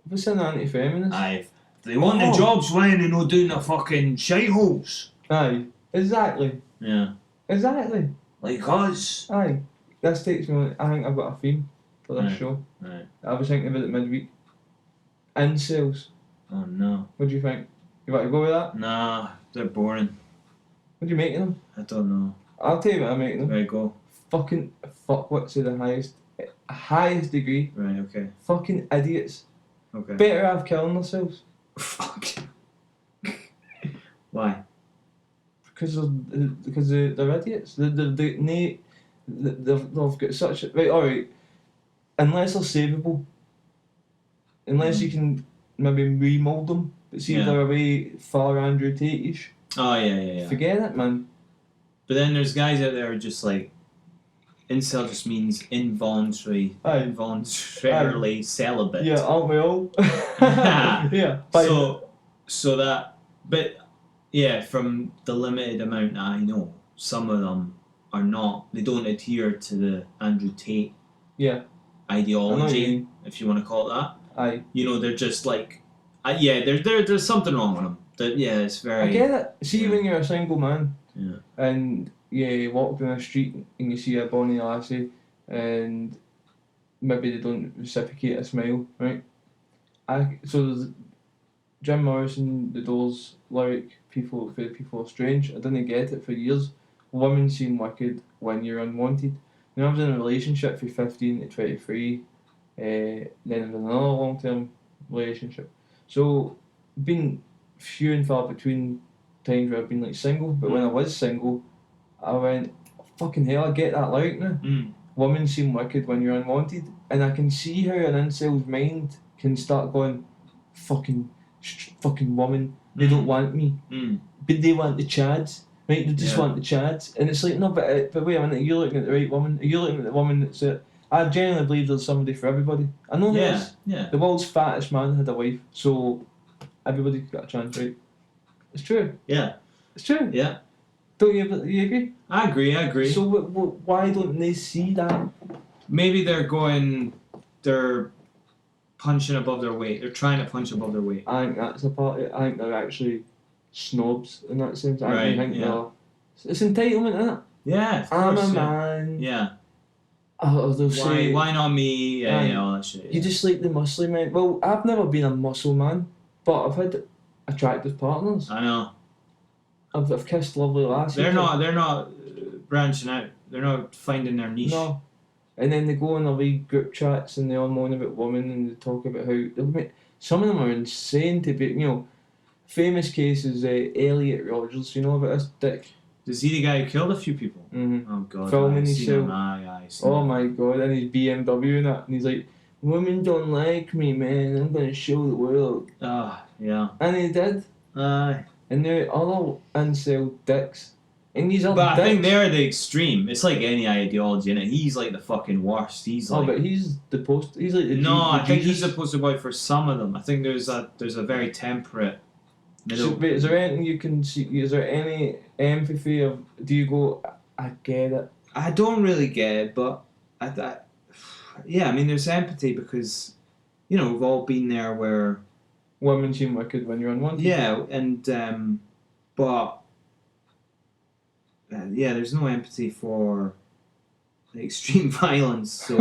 What's an anti-feminist? They want Oh. the jobs when they're not doing the fucking shitholes. Aye, exactly, Yeah. exactly. Like us. Aye, this takes me on. I think I've got a theme for this Right. show. Right. I was thinking about it midweek. Incels. Oh no. What do you think? You want to go with that? Nah, they're boring. What do you make of them? I don't know. I'll tell you what I make of them. Right, go. Fucking fuckwits to the highest degree. Right, okay. Fucking idiots. Okay. Better have killing themselves Fuck. Why? because they're idiots. They've got such right. All right, unless they're savable, unless you can maybe remold them. But see if Yeah. they're away far Andrew Tate-ish, Oh yeah. forget it, man. But then there's guys out there who are just like, incel just means involuntarily celibate. Yeah, aren't we all? Yeah. So that, but yeah, from the limited amount that I know, some of them are not. They don't adhere to the Andrew Tate yeah. I know what you ideology, mean. if you want to call it that. Aye. You know, they're just like, there's something wrong with them. It's very. I get it. See, Yeah. when you're a single man, Yeah. and you walk down the street and you see a bonny lassie, and maybe they don't reciprocate a smile, right? So there's Jim Morrison, The Doors lyric, people are strange. I didn't get it for years. Women seem wicked when you're unwanted. When I was in a relationship from 15 to 23, then I was in another long-term relationship. So, been few and far between times where I've been like single, but when I was single, I went, fucking hell, I get that lyric now. Mm. Women seem wicked when you're unwanted, and I can see how an incel's mind can start going, fucking woman, they don't want me, Mm. but they want the chads, right? They just Yeah. want the chads, and it's like, no, but wait a minute, you're looking at the right woman, you're looking at the woman that's it. I genuinely believe there's somebody for everybody. I know Yeah. there's Yeah. the world's fattest man had a wife, so everybody's got a chance, right? It's true. Yeah. It's true. Yeah. Don't you agree? I agree. So why don't they see that? Maybe they're punching above their weight. They're trying to punch above their weight. I think that's a part of it. I think they're actually snobs in that sense. I think it's entitlement, isn't it? Yeah, of I'm course, a man. Yeah. Oh, they'll say, why not me? Yeah, all that shit. Yeah. You just like the muscly men. Well, I've never been a muscle man, but I've had attractive partners. I know. I've kissed lovely lasses. They're not branching out. They're not finding their niche. No. And then they go on their wee group chats and they all moan about women and they talk about how some of them are insane to be. Famous case is Elliot Rogers. You know about this dick? Is he the guy who killed a few people? Mm-hmm. Oh god. Filming I've his seen show. him. Aye, Oh my god! And his BMW and that, and he's like, "Women don't like me, man. I'm gonna show the world." Ah, yeah. And he did. Aye. And they're all incel dicks. And these are But dicks. I think they're the extreme. It's like any ideology, innit? He's like the fucking worst. He's like. Oh, but he's the post. He's like the. I think he's Jesus. the poster boy for some of them. I think there's a very temperate middle. Wait, is there anything you can see? Is there any empathy of? Do you go? I get it. I don't really get it, but yeah, I mean, there's empathy because, we've all been there where. Women seem wicked when you're unwanted. Yeah, and but there's no empathy for extreme violence. So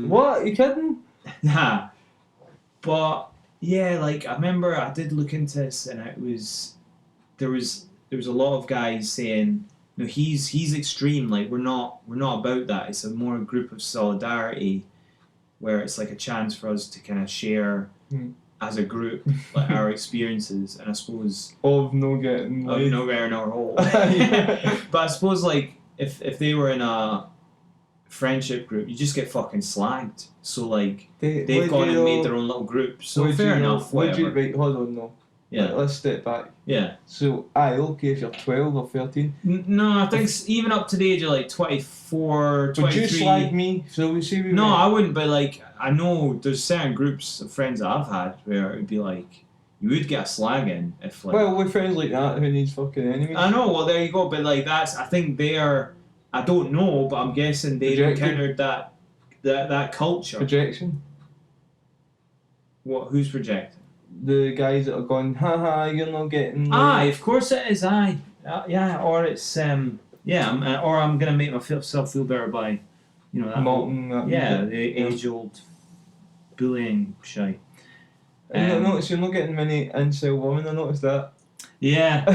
what? You kidding? nah, but yeah, like I remember I did look into this, and there was a lot of guys saying, no, he's extreme. Like we're not about that. It's a more group of solidarity, where it's like a chance for us to kind of share. As a group, like our experiences, and I suppose of no getting nowhere in our hole. But I suppose like if they were in a friendship group, you just get fucking slagged. So like they've gone and made their own little group. So fair enough. Whatever. Right, hold on, no. Yeah. Let's step back. Yeah. So okay if you're 12 or 13. No, I think even up to the age of like 24, 23. Would you slag me? So we see. No, I wouldn't. But like I know there's certain groups of friends that I've had where it'd be like you would get a slag in if like. Well, we're friends like that who needs fucking enemies. I know. Well, there you go. But like I think they are. I don't know, but I'm guessing they've encountered that culture. Projection. What? Who's projecting? The guys that are going, haha, you're not getting. Aye, of course it is. Aye, yeah. Or it's or I'm gonna make myself feel better by, that. Mocking that. Yeah, the age-old bullying shite. I noticed you're not getting many incel women. I noticed that. Yeah.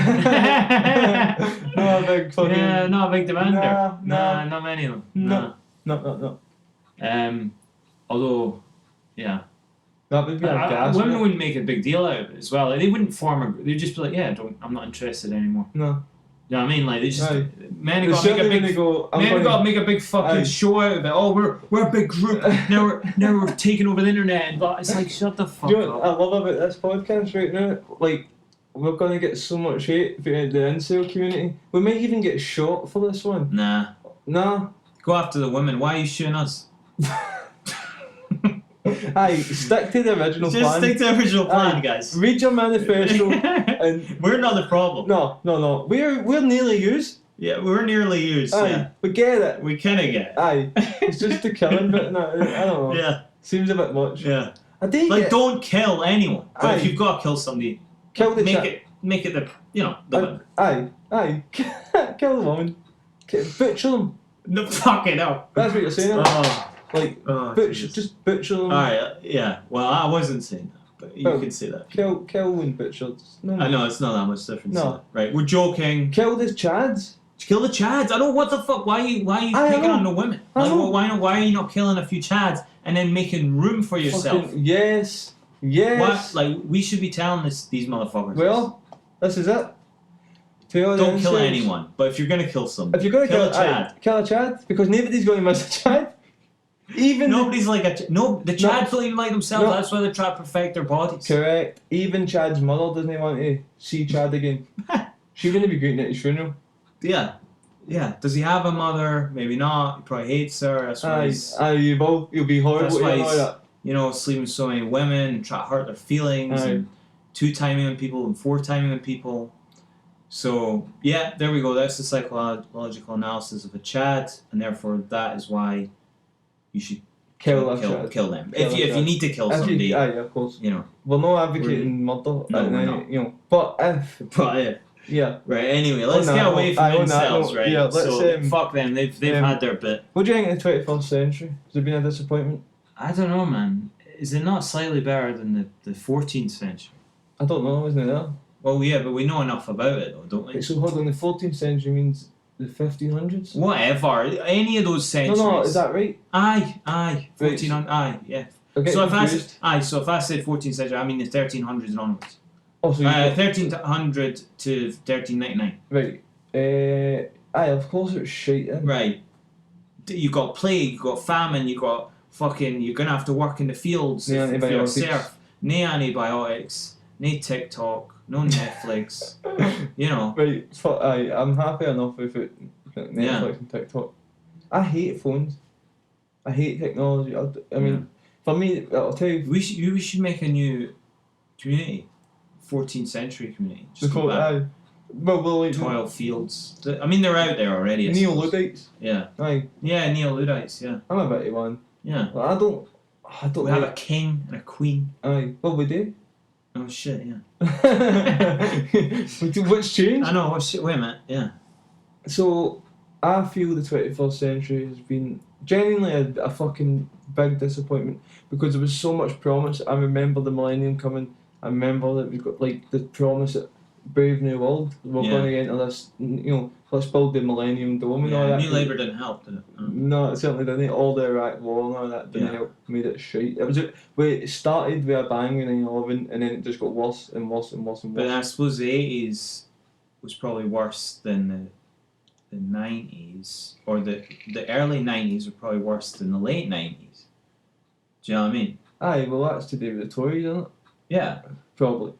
Not a big fucking. Yeah, not a big demander. Nah, not many of them. No. Although, yeah. That would be a gas. Women wouldn't make a big deal out of it as well. Like, they wouldn't form a group. They'd just be like, yeah, I'm not interested anymore. No. You know what I mean? Like they just Aye. men have got to make a big fucking show out of it. Oh, we're a big group. now we're taking over the internet, and but it's like shut the fuck up. up. I love about this podcast right now. Like we're gonna get so much hate from the incel community. We might even get shot for this one. Nah. Go after the women. Why are you shooting us? Aye, stick to the original plan. Just stick to the original plan, guys. Read your manifesto. And we're not the problem. No. We're nearly used. Yeah, we're nearly used. Aye, yeah. We get it. We kinda get it. Aye. It's just the killing bit. No, I don't know. Yeah. Seems a bit much. Yeah. Don't kill anyone. But if you've got to kill somebody, make it the woman. Aye. Kill the woman. Butcher them. No, fuck it up. That's what you're saying. Jesus. Just butcher them. Alright, yeah. Well, I wasn't saying that, but you can say that. Kill and butcher. No. I know, it's not that much difference. No. Right, we're joking. Kill the Chads. Kill the Chads. I don't. What the fuck? Why are you picking on the women? Why are you not killing a few Chads and then making room for yourself? Yes. Like we should be telling these motherfuckers. Well, this is it. Don't kill anyone, but if you're gonna kill somebody, if you're gonna kill a Chad. Kill a Chad because nobody's going to miss a Chad. Even nobody's like the Chads don't even like themselves. That's why they try to perfect their bodies. Correct. Even Chad's mother doesn't want to see Chad again. She's gonna be greeting at his funeral. Yeah. Does he have a mother? Maybe not. He probably hates her. That's why you'll be horrible. That's why he's sleeping with so many women and try to hurt their feelings and 2 timing on people and 4 timing on people. So yeah, there we go. That's the psychological analysis of a Chad, and therefore that is why you should kill them. Kill If you need to kill somebody, of course. You know, we're not advocating murder. No, we're not. You know, but if yeah. Right. Anyway, let's get away from incels, right? Yeah, let's, fuck them. They've had their bit. What do you think of the 21st century? Has it been a disappointment? I don't know, man. Is it not slightly better than the 14th century? I don't know, isn't it that? Well, yeah, but we know enough about it, though, don't we? So hold on, the 14th century means the 1500s? Whatever. Any of those centuries. No, is that right? Aye. 1400. Aye, yeah. So if I said 14th century, I mean the 1300s and onwards. Oh, so 1300 to 1399. Right. Aye, of course it was shite then. Right. You got plague, you got famine, you got fucking. You're gonna have to work in the fields. No antibiotics. No antibiotics. No TikTok. No Netflix. You know. Right. I'm happy enough with it. Netflix and TikTok. I hate phones. I hate technology. I mean, for me, I'll tell you. We should make a new community. 14th century community. Just go back. Well, like 12 fields. I mean, they're out there already. Neo-Luddites. Yeah. Aye. Yeah, Neo-Luddites. Yeah. I'm a bit of one. Yeah. Well, I don't. We have a king and a queen. Aye. Well, we do. Oh shit! Yeah. What's changed? I know. What's shit? Wait a minute. Yeah. So, I feel the 21st century has been genuinely a fucking big disappointment because there was so much promise. I remember the millennium coming. I remember that we got like the promise that Brave New World, we're going to get into this, you know, let's build the Millennium Dome and all that. New Labour didn't help, did it? No, it certainly didn't. All the Iraq War and all that didn't help, made it shite. It started with a bang in 9/11 and then it just got worse and worse and worse and worse. But I suppose the 80s was probably worse than the 90s, or the early 90s were probably worse than the late 90s. Do you know what I mean? Aye, well that's to do with the Tories, isn't it? Yeah. Probably.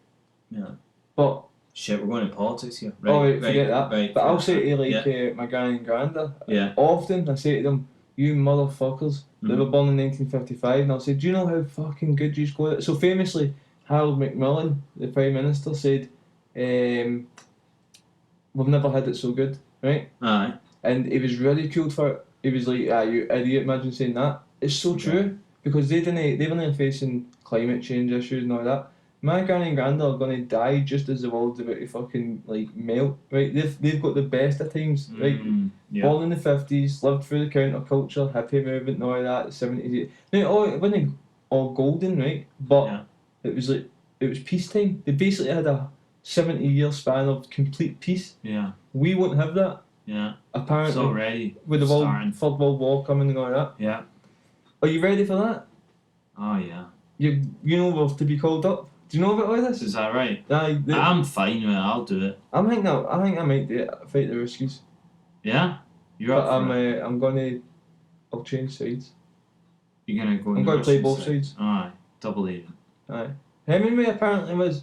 Yeah. But shit, we're going into politics here. Right, forget that. Right, but I'll say to like my granny and granda. Yeah. Often I say to them, "You motherfuckers." They were born in 1955, and I'll say, "Do you know how fucking good you got it?" So famously, Harold Macmillan, the Prime Minister, said, "We've never had it so good." Right. Aye. And he was ridiculed for it. He was like, "Ah, you idiot! Imagine saying that." It's so true because they were facing climate change issues and all that. My granny and granda are gonna die just as the world's about to fucking like melt, right? They've got the best of times, right? Born in the 50s, lived through the counterculture, hippie movement and all that, 70s. Now, it wasn't all golden, right? But it was peacetime. They basically had a 70-year span of complete peace. Yeah. We won't have that. Yeah. Apparently. It's already with the Third World War coming and all that. Yeah. Are you ready for that? Oh yeah. You know we're to be called up. Do you know about all this? Is that right? Aye. I'm fine with it. I'll do it. I think I might do it. Fight the riskies. Yeah. You're but up for it. I'll change sides. You're gonna go. I'm going to play both sides. Aye. Double agent. Aye. Hemingway apparently was.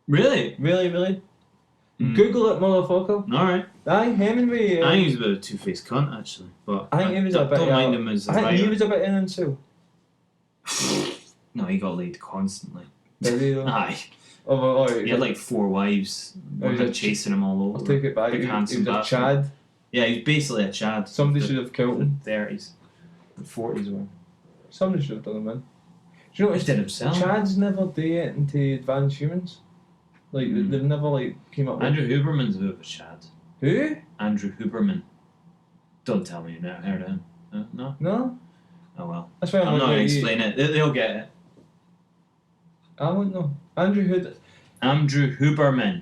Really? Really. Google it, motherfucker. Alright. Aye, Hemingway. I think he was a bit of a two-faced cunt, actually. But I think he was a bit. Don't mind him as a writer. I think he was a bit in Incel. No, he got laid constantly. Did he though? Aye. He had like 4 wives. One was chasing him all over. I'll take it back. Big he was a Chad. Yeah, he's basically a Chad. Somebody should have killed him. The 30s. The 40s were. Somebody should have done him in. Do you know what? He did himself. Chads never do it into advanced humans. Like, they've never, came up with... Andrew Huberman's a bit of a Chad. Who? Andrew Huberman. Don't tell me you've never heard of him. No? No? Oh well. That's why I'm not going to explain it. They'll get it. I won't know. Andrew Huberman.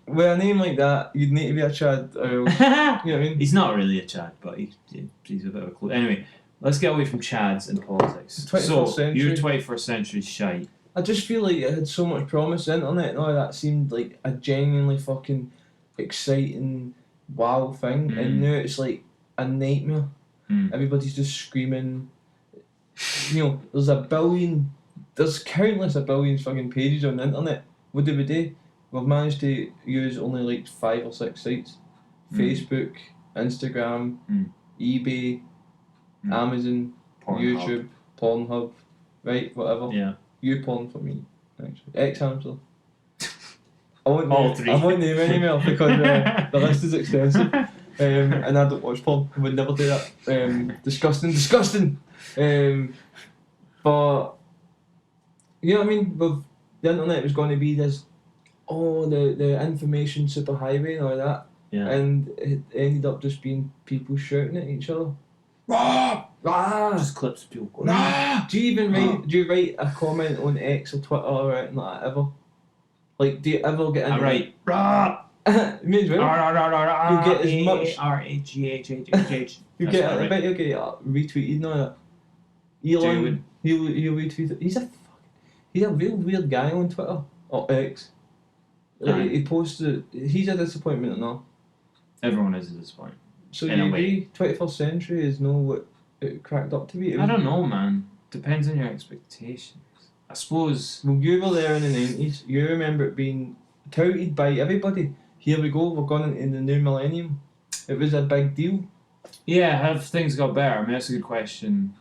With a name like that, you'd need to be a Chad. You know what I mean? He's not really a Chad, but he's a bit of a clue. Anyway, let's get away from Chads and politics. 21st century. Your 21st century shite. I just feel like it had so much promise. The internet and all that seemed like a genuinely fucking exciting, wow thing. And now it's like a nightmare. Everybody's just screaming. You know, there's countless billions fucking pages on the internet. What do we do? We've managed to use only like 5 or 6 sites. Facebook, Instagram, eBay, Amazon, Pornhub. YouTube, Pornhub, right, whatever. Yeah. YouPorn for me. actually. Ex-Hamster. I won't All name, three. I won't name any more because the list is extensive. And I don't watch porn. I would never do that. Disgusting. But you know what I mean? With the internet was going to be this, the information superhighway and all that. Yeah. And it ended up just being people shouting at each other. Rah! Rah! Just clips of people going. Rah! Do you write a comment on X or Twitter or anything like that ever? Like, do you ever get into I write. Rah! Me as well. You get as much. R-A-G-H-H-H-H. You get. I bet you'll get retweeted and all that. Elon, he'll retweet it. He's a real weird guy on Twitter or X. Like, he posted. He's a disappointment and all. Everyone is at this point. So you agree? 21st century is no what it cracked up to be. I don't know, man. Depends on your expectations. I suppose. Well, you were there in the 90s. You remember it being touted by everybody. Here we go. We're going into the new millennium. It was a big deal. Yeah, have things got better? I mean, that's a good question.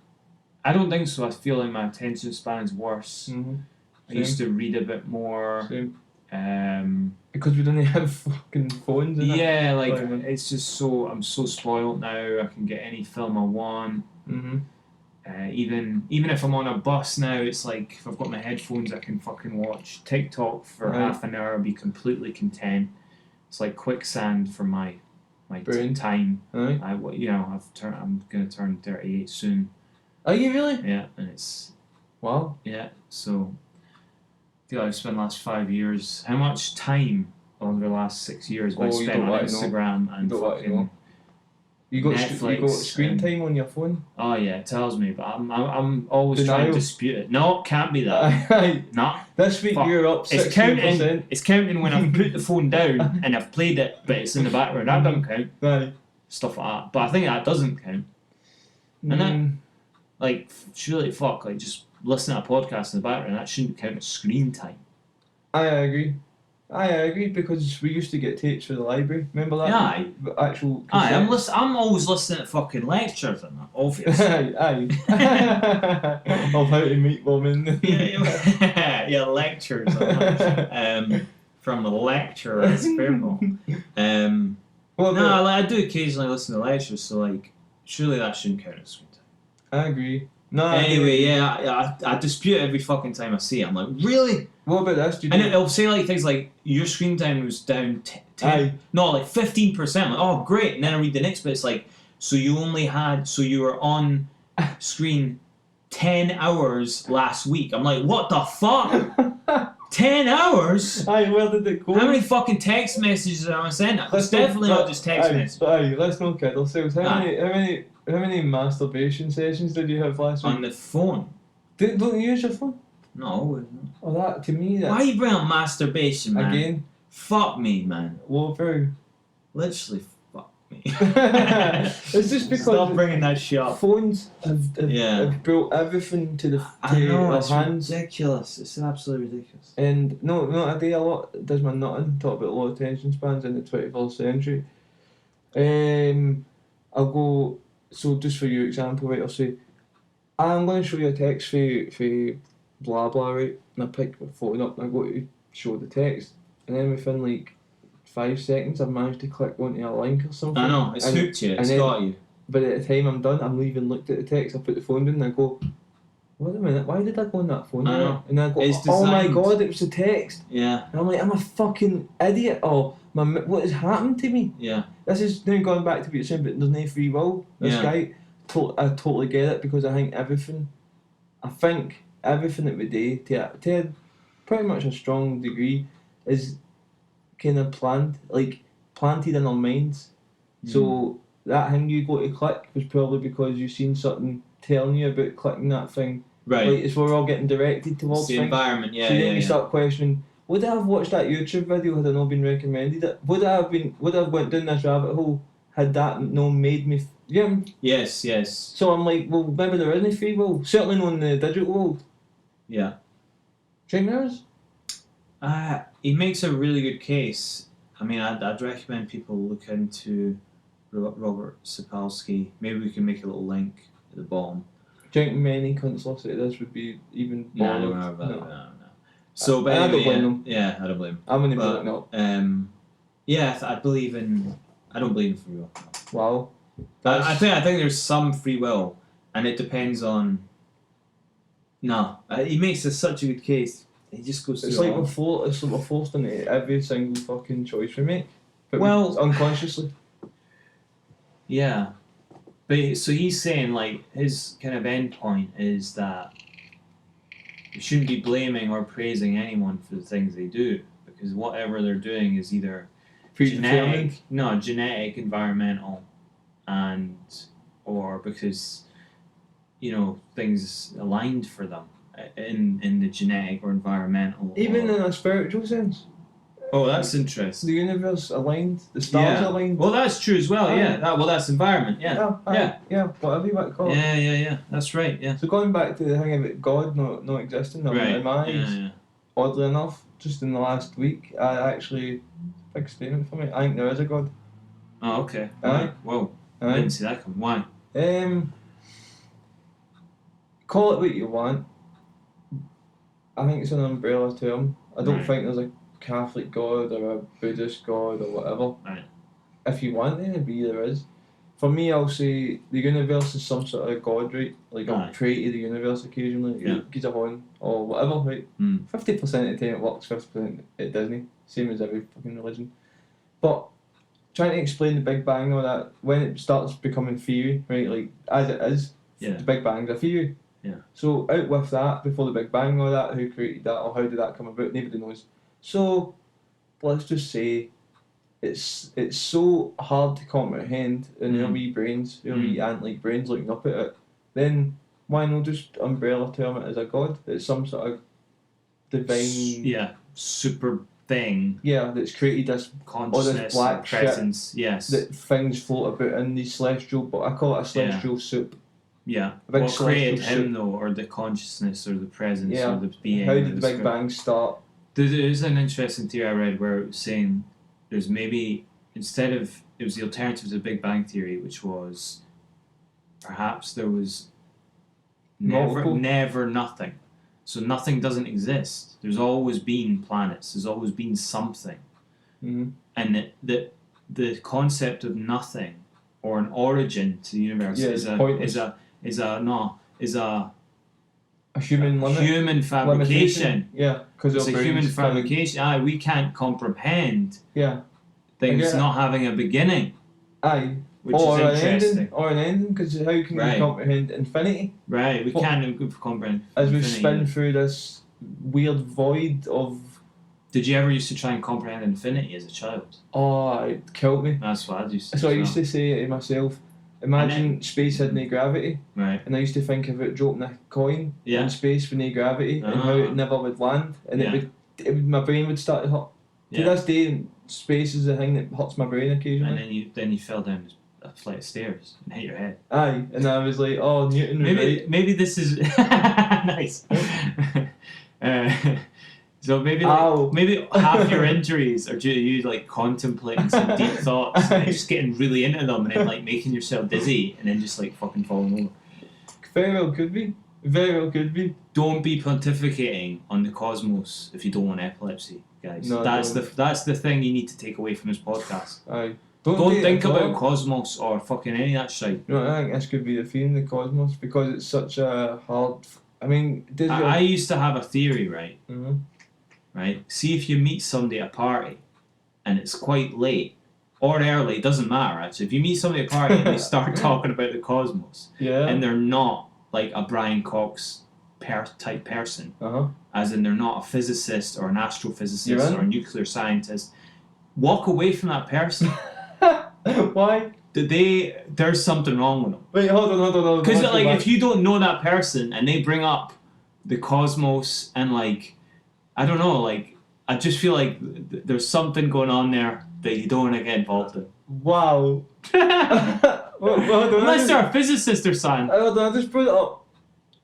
I don't think so. I feel like my attention span's worse. Mm-hmm. I used to read a bit more. Same. Because we don't have fucking phones. Yeah, like it's just so I'm so spoiled now. I can get any film I want. Mm-hmm. Even if I'm on a bus now, it's like if I've got my headphones, I can fucking watch TikTok for half an hour, be completely content. It's like quicksand for my time. Right. I'm gonna turn 38 soon. Are you really? Yeah, and it's wow. Yeah, so I feel like I've spent the last 5 years. How much time over the last 6 years have I spent on Instagram and fucking You got Netflix? You got screen time on your phone. Oh yeah, it tells me, but I'm always trying to dispute it. No, can't be that. No. This week you're up 16%. It's counting when I've put the phone down and I've played it, but it's in the background. That doesn't count. Right. Stuff like that. But I think that doesn't count. And then, like, surely like just listen to a podcast in the background. That shouldn't count as screen time. I agree because we used to get tapes for the library. Remember that? Yeah. Actual. I'm always listening to fucking lectures and that. Obviously. Aye. Of how to meet women. yeah, lectures. From the lecturers, people. I do occasionally listen to lectures, so like, surely that shouldn't count as screen time. I agree. No. Anyway, I dispute it every fucking time I see it. I'm like, really? What about this? And it'll say like things like your screen time was down 10, no, like 15%. Like, oh, great. And then I read the next bit. It's like, so you were on screen 10 hours last week. I'm like, what the fuck? 10 hours? Aye, where did it go? How many fucking text messages am I sending? It's definitely not just text messages. Aye, let's not kid ourselves. How many masturbation sessions did you have last week? On the phone. Don't you use your phone? No. Oh, that to me. Why you bring up masturbation, man? Again? Fuck me, man. What through? Literally, fuck me. It's just because stop bringing that shit up. Phones have built everything to our hands. It's ridiculous. It's absolutely ridiculous. And no, I do a lot. Does my nothing talk about low attention spans in the 21st century. I'll go. So just for your example, right? I'll say, I'm going to show you a text for blah blah, right? And I pick my phone up and I go to show the text, and then within like 5 seconds, I've managed to click onto a link or something. I know, it's hooked you, it's got you. But at the time I'm done, I'm leaving, looked at the text, I put the phone down and I go, wait a minute, why did I go on that phone? I know. And I go, oh my god, it was the text. Yeah. And I'm like, I'm a fucking idiot. Oh, what has happened to me? Yeah. This is now going back to what you're saying, but there's no free will. This guy, I totally get it, because I think everything that we do, to pretty much a strong degree, is kind of planted in our minds. So that thing you go to click was probably because you've seen something telling you about clicking that thing. Right. Like, it's where we're all getting directed towards it's the things. environment, yeah. So then you start questioning, would I have watched that YouTube video had I not been recommended it? Would I have went down this rabbit hole had that not made me... Yes. So I'm like, well, maybe there isn't free will. Certainly not in the digital world. Yeah. Do you think there is? He makes a really good case. I mean, I'd recommend people look into Robert Sapolsky. Maybe we can make a little link at the bottom. Do you think many cunts listening to this would be even bothered? No. So, but And I don't anyway, blame them. Yeah, I don't blame them. I'm gonna be But, looking up. Yeah, I believe in. I don't believe in free will. Wow. I think there's some free will, and it depends on. No, he makes such a good case. He just goes. It's through like all. we're forced into every single fucking choice we make. But Well- unconsciously. Yeah, but so he's saying like his kind of end point is that you shouldn't be blaming or praising anyone for the things they do because whatever they're doing is either Predetermined. genetic, environmental, and or because things aligned for them in the genetic or environmental. Even in a spiritual sense. Oh, that's interesting. The universe aligned, the stars Yeah. aligned. Well, that's true as well. Aye. Yeah. That's environment. Yeah. Yeah, whatever you want to call it. Yeah. That's right. Yeah. So going back to the thing about God not existing, Right. in my eyes, Yeah. oddly enough, just in the last week, I actually, big statement for me, I think there is a God. Oh, okay. Aye. Whoa. I Aye. didn't see that come. Why? Call it what you want. I think it's an umbrella term. I don't Right. think there's a Catholic God or a Buddhist God or whatever. Right. If you want there to be, there is. For me, I'll say the universe is some sort of God, right? Like I'll Aye. pray to the universe occasionally, Yeah. get a horn or whatever, right? 50% of the time it works, 50% it doesn't. Same as every fucking religion. But trying to explain the Big Bang and all that, when it starts becoming theory, right? Like as it is, Yeah. the Big Bang's a theory. Yeah. So out with that, before the Big Bang and all that, who created that or how did that come about? Nobody knows. So let's just say it's so hard to comprehend in our wee brains, our wee ant-like brains looking up at it. Then why not just umbrella term it as a god? It's some sort of divine. Yeah. Super thing. Yeah, that's created this Consciousness. black And presence. Yes. that things float about in these celestial. But I call it a celestial soup. Yeah. A big What created celestial him though, or the consciousness, or the presence, Yeah. or the being? How or did the Big spirit? Bang start? There's an interesting theory I read where it was saying there's maybe instead of it was the alternative to the Big Bang theory, which was perhaps there was Multiple? never nothing. So nothing doesn't exist. There's always been planets. There's always been something, Mm-hmm. and the concept of nothing or an origin to the universe Yeah, is it's pointless. a A human limit. human fabrication. Yeah, because It's a human fabrication. Aye, we can't comprehend Yeah. things get it. not having a beginning, Aye. which or is an interesting. ending. Or an ending, because how can Right. you comprehend infinity? Right, we Well, can't comprehend. As we infinity. spin through this weird void of. Did you ever used to try and comprehend infinity as a child? Oh, it killed me. That's what I used to. So I used to say to myself, imagine space had no gravity. Right. And I used to think about dropping a coin Yeah. in space with no gravity and how it never would land. And Yeah. it would, my brain would start to hurt. To Yeah. this day, space is the thing that hurts my brain occasionally. And then you fell down a flight of stairs and hit your head. Aye, and I was like, oh, Newton was right. Maybe this is nice. So maybe Ow. maybe half your injuries are due to you like contemplating some deep thoughts and just getting really into them and then like making yourself dizzy and then just like fucking falling over. Very well could be. Very well could be. Don't be pontificating on the cosmos if you don't want epilepsy, guys. No, that's don't. the thing you need to take away from this podcast. Aye. Don't do it think at all. about cosmos or fucking any of that shit. You know, I think this could be the theme, the cosmos, because it's such a hard. I mean, did you? I used to have a theory, right? Mhm. Right? See if you meet somebody at a party and it's quite late or early, it doesn't matter actually. If you meet somebody at a party and they start talking about the cosmos Yeah. and they're not like a Brian Cox type person, as in they're not a physicist or an astrophysicist or a nuclear scientist, walk away from that person. Why? There's something wrong with them. Wait, hold on. Because Let's go like back. if you don't know that person and they bring up the cosmos and like I don't know, like I just feel like there's something going on there that you don't want to get involved in. Wow. Well, hold on, Unless they're a physicist or something. Hold on, I just put it up.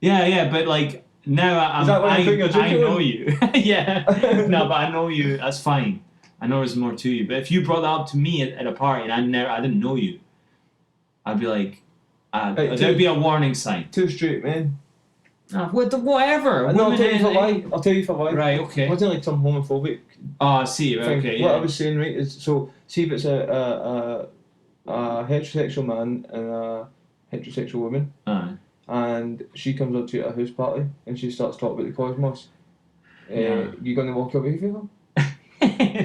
Yeah, but like now Is that what you think you're I know doing? you. Yeah. No, but I know you. That's fine. I know there's more to you. But if you brought that up to me at a party and I didn't know you, I'd be like, Hey, there'd be a warning sign. Two straight men. Whatever. No, I'll tell you for Women- why. I'll tell you for why. Right. It Okay. wasn't like some homophobic Oh, I see. thing. Okay. What I Yeah. was saying, right, is so see if it's a heterosexual man and a heterosexual woman, and she comes up to you at a house party and she starts talking about the cosmos. Yeah. You gonna walk away from her?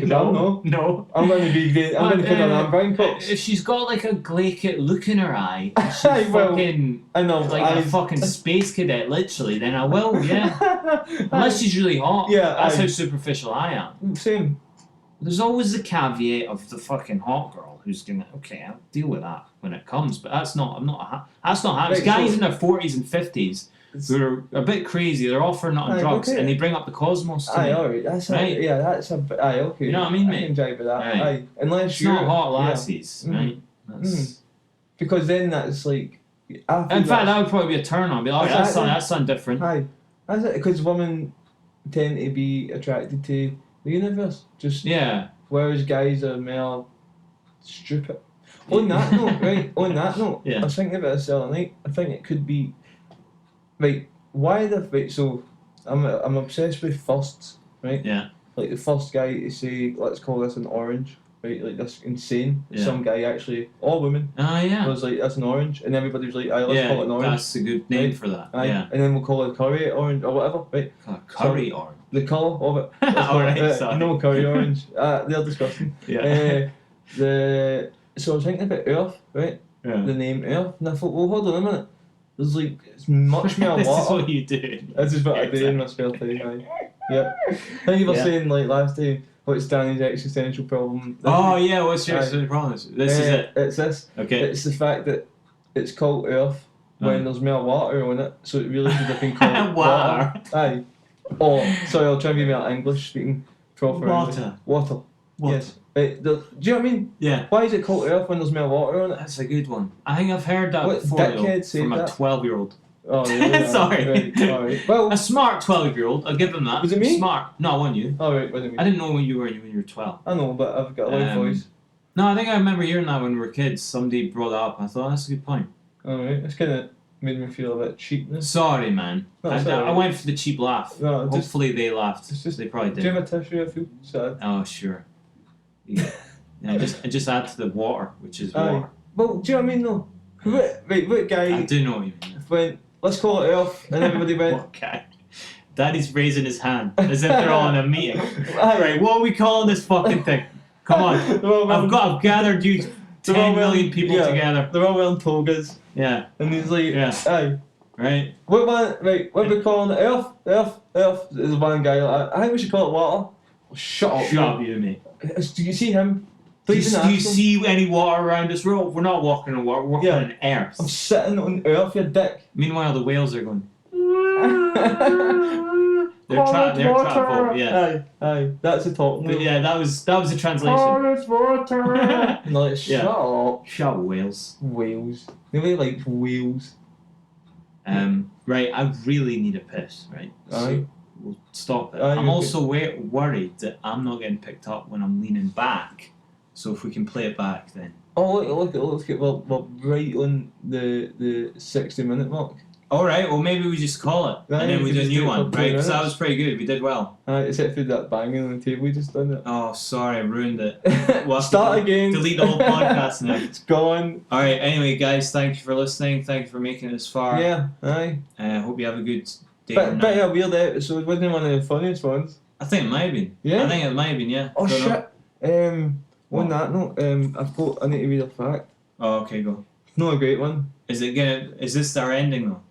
No. I'm gonna be great. I'm gonna put on Brian Cox. If she's got like a glacial look in her eye, and she's Well, fucking I know, like a fucking space cadet, literally, then I will, yeah. Unless she's really hot. Yeah, That's how superficial I am. Same. There's always the caveat of the fucking hot girl who's gonna, okay, I'll deal with that when it comes, but that's not happening. Right, Guys so- in their 40s and 50s who are a bit crazy, they're offering on drugs, okay. and they bring up the cosmos to Aye, me. alright. That's Right. that's a aye, okay. You know what I mean, I mate? can jive with that. Right. Aye, unless It's you're not hot yeah. lassies, right? That's... Because then that's like. I feel In fact, that would probably be a turn on. Be like, oh, that's something different. Aye, that's it. Because women tend to be attracted to the universe, just Yeah. whereas guys are more stupid. On that note, right? On that note, Yeah. I was thinking about this the other night. I think it could be, right? Why the right? So, I'm obsessed with firsts, right? Yeah. Like the first guy to say, let's call this an orange, right? Like this insane. Yeah. Some guy actually, or women, Oh, yeah. was like, that's an orange, and everybody was like, aye, let's call it an orange. That's a good name Right. for that. Aye. Yeah. And then we'll call it curry orange or whatever, right? Curry orange. The colour of it. Let's call Alright, it, sorry. no curry orange. They're disgusting. Yeah. So I was thinking about Earth, right? Yeah. The name Earth, and I thought, well, hold on a minute. There's like it's much more This is water. what you do. This is what I do in my spare time. Aye. Yep. I think you were Yeah. saying like last time, what's Danny's existential problem? Oh, yeah, what's your Aye. problem? This is it. It's this. Okay. It's the fact that it's called Earth when Aye. there's more water on it, so it really should have been called Water. Aye. Or sorry, I'll try and be more English speaking proper. Water. English. Water. Water. Yes. Do you know what I mean? Yeah. Why is it called Earth when there's more water on it? That's a good one. I think I've heard that What before dickhead though, said from a that? 12-year-old. Oh, really? Sorry. Right, alright. Well, A smart 12-year-old, I'll give them that. Was it me? Smart. No, it wasn't you. alright, what do you mean? I didn't know when you were 12. I know, but I've got a loud voice. No, I think I remember hearing that when we were kids. Somebody brought it up. I thought, that's a good point. Alright, it's kind of made me feel a bit cheapness. Sorry, man. No, I it's alright. went for the cheap laugh. No, just, Hopefully they laughed. it's just- They probably do you did. have a tissue? I feel sad. Oh, sure. Yeah. Yeah, just add to the water, which is Aye. water. Well, do you know what I mean though? What I guy do know what you mean. went, let's call it Earth, and everybody went, What guy? Daddy's raising his hand as if they're all in a meeting. Aye. Right, what are we calling this fucking thing? Come on. I've gathered you 10 million people together. They're all wearing togas, Yeah, and he's like, Yeah. aye. right? What are we calling it? Earth. There's one guy like, I think we should call it water. Oh, shut up. Shut up, you, mate. Do you see him? Do you, Please do ask you him. see any water around us? We're not walking on water, we're walking Yeah. on earth. I'm sitting on Earth, you dick. Meanwhile, the whales are going. They're trying to vote, yeah. Aye. That's the talk. But yeah, that was the translation. it's water. No, shut Yeah. up. Shut up, whales. Whales. Nobody likes whales. Right, I really need a piss, right? So Aye. we'll stop it. Aye, I'm okay. also worried that I'm not getting picked up when I'm leaning back. So if we can play it back, then. Oh, look at we're right on the 60-minute mark. Alright, well maybe we just call it. Right, and then we we can do a just new do it one, for right? 2 Because that minutes. was pretty good. We did well. Except for that banging on the table, we just done it. Oh, sorry, I ruined it. We'll have Start to again. delete the whole podcast now. It's gone. Alright, anyway, guys, thank you for listening. Thank you for making it this far. Yeah, aye. Hope you have a good day. or Bit night. of a weird episode, wasn't it one of the funniest ones? I think it might have been. Yeah? I think it might have been, yeah. Oh Don't know. shit. What? On that note, I need to read a fact. Oh, okay, go. Not a great one. Is this our ending though?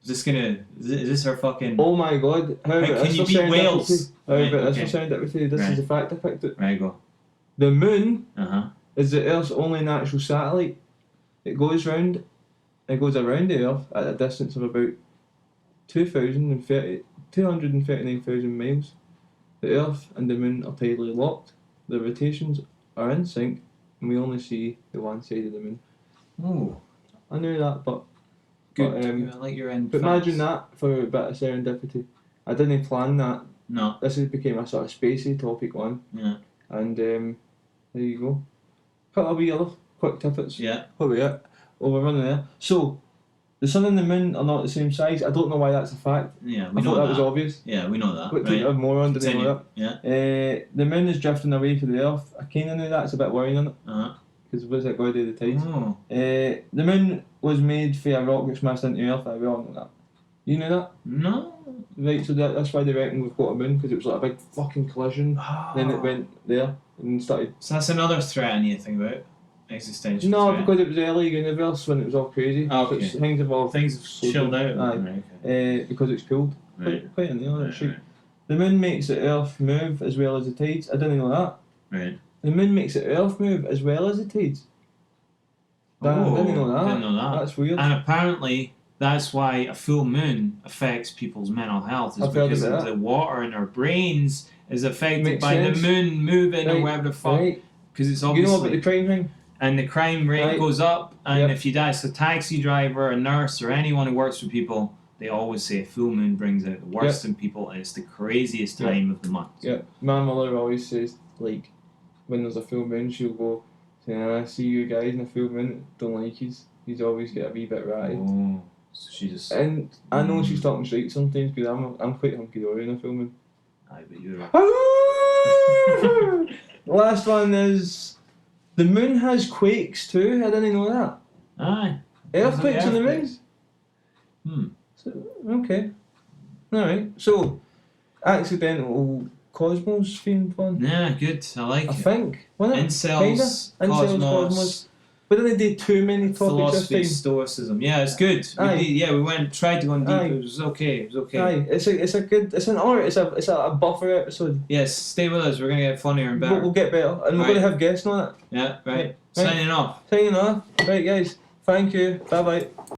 Is this our fucking... Oh my god. How Right, about can this you for beat Wales? serendipity? How Right, about this okay. for serendipity? This Right. is the fact I picked it. Right, go. The moon Uh-huh. is the Earth's only natural satellite. It goes around the Earth at a distance of about 239,000 miles. The Earth and the moon are tidally locked. The rotations are in sync, and we only see the one side of the moon. Oh, I knew that, but good. But, I like your end. but imagine that for a bit of serendipity. I didn't plan that. No. This has became a sort of spacey topic one, Yeah. and there you go. Couple of wee other quick tippets. Yeah. What about it? Oh, we're running there. So, The sun and the moon are not the same size. I don't know why that's a fact. Yeah, we I know thought that that. was obvious. Yeah, we know that. But Right. a moron didn't know Yeah. that. The moon is drifting away from the earth. I kind of knew that's a bit worrying on it. Uh-huh. Because what's it got to do with the tides? Oh. The moon was made for a rock that smashed into Earth. We all know that. You knew that? No. Right, so that's why they reckon we've got a moon, because it was like a big fucking collision. Oh. Then it went there and started. So that's another threat I need to think about. Existential No, threat. because it was the early universe when it was all crazy. Okay. So things have all Things have slowed chilled down. out. Aye. Right, okay. Because it's cooled. Right. Quite in there, Right, right. The moon makes the Earth move as well as the tides. I didn't know that. Right. The moon makes the Earth move as well as the tides. I didn't know that. Didn't know that. That's weird. And apparently, that's why a full moon affects people's mental health. Is I've heard because about the water in our brains is affected Makes by sense. the moon moving or Right, whatever the fuck. Right. Because it's You obviously. know about the crime thing? And the crime rate Right. goes up. And Yep. if you ask a taxi driver, a nurse, or anyone who works for people, they always say a full moon brings out the worst in people, and it's the craziest Yep. time of the month. Yeah. My mother always says, like, when there's a full moon, she'll go, I see you guys in a full moon, don't like yous. He's always get a wee bit ratty. Oh, so she just. And I know she's talking straight sometimes, because I'm quite hunky-dory in a full moon. Aye, but you're. The last one is, the moon has quakes too. I didn't know that. Aye. Earthquakes on the moon? Earthquakes. Hmm. So, okay. Alright. So, accidental cosmos themed one. Yeah, good. I like I it. think. Wasn't it? Incels, Incels, cosmos, But then they did too many topics philosophy, this time. Stoicism. Yeah, it's good. Aye. We tried to go in deep. Aye. It was okay. It was okay. Aye, it's a buffer episode. Yes, stay with us. We're gonna get funnier and better. We'll get better, and we're Right. going to have guests on it. Yeah, right. Right. Signing off. Signing off. Right, guys. Thank you. Bye bye.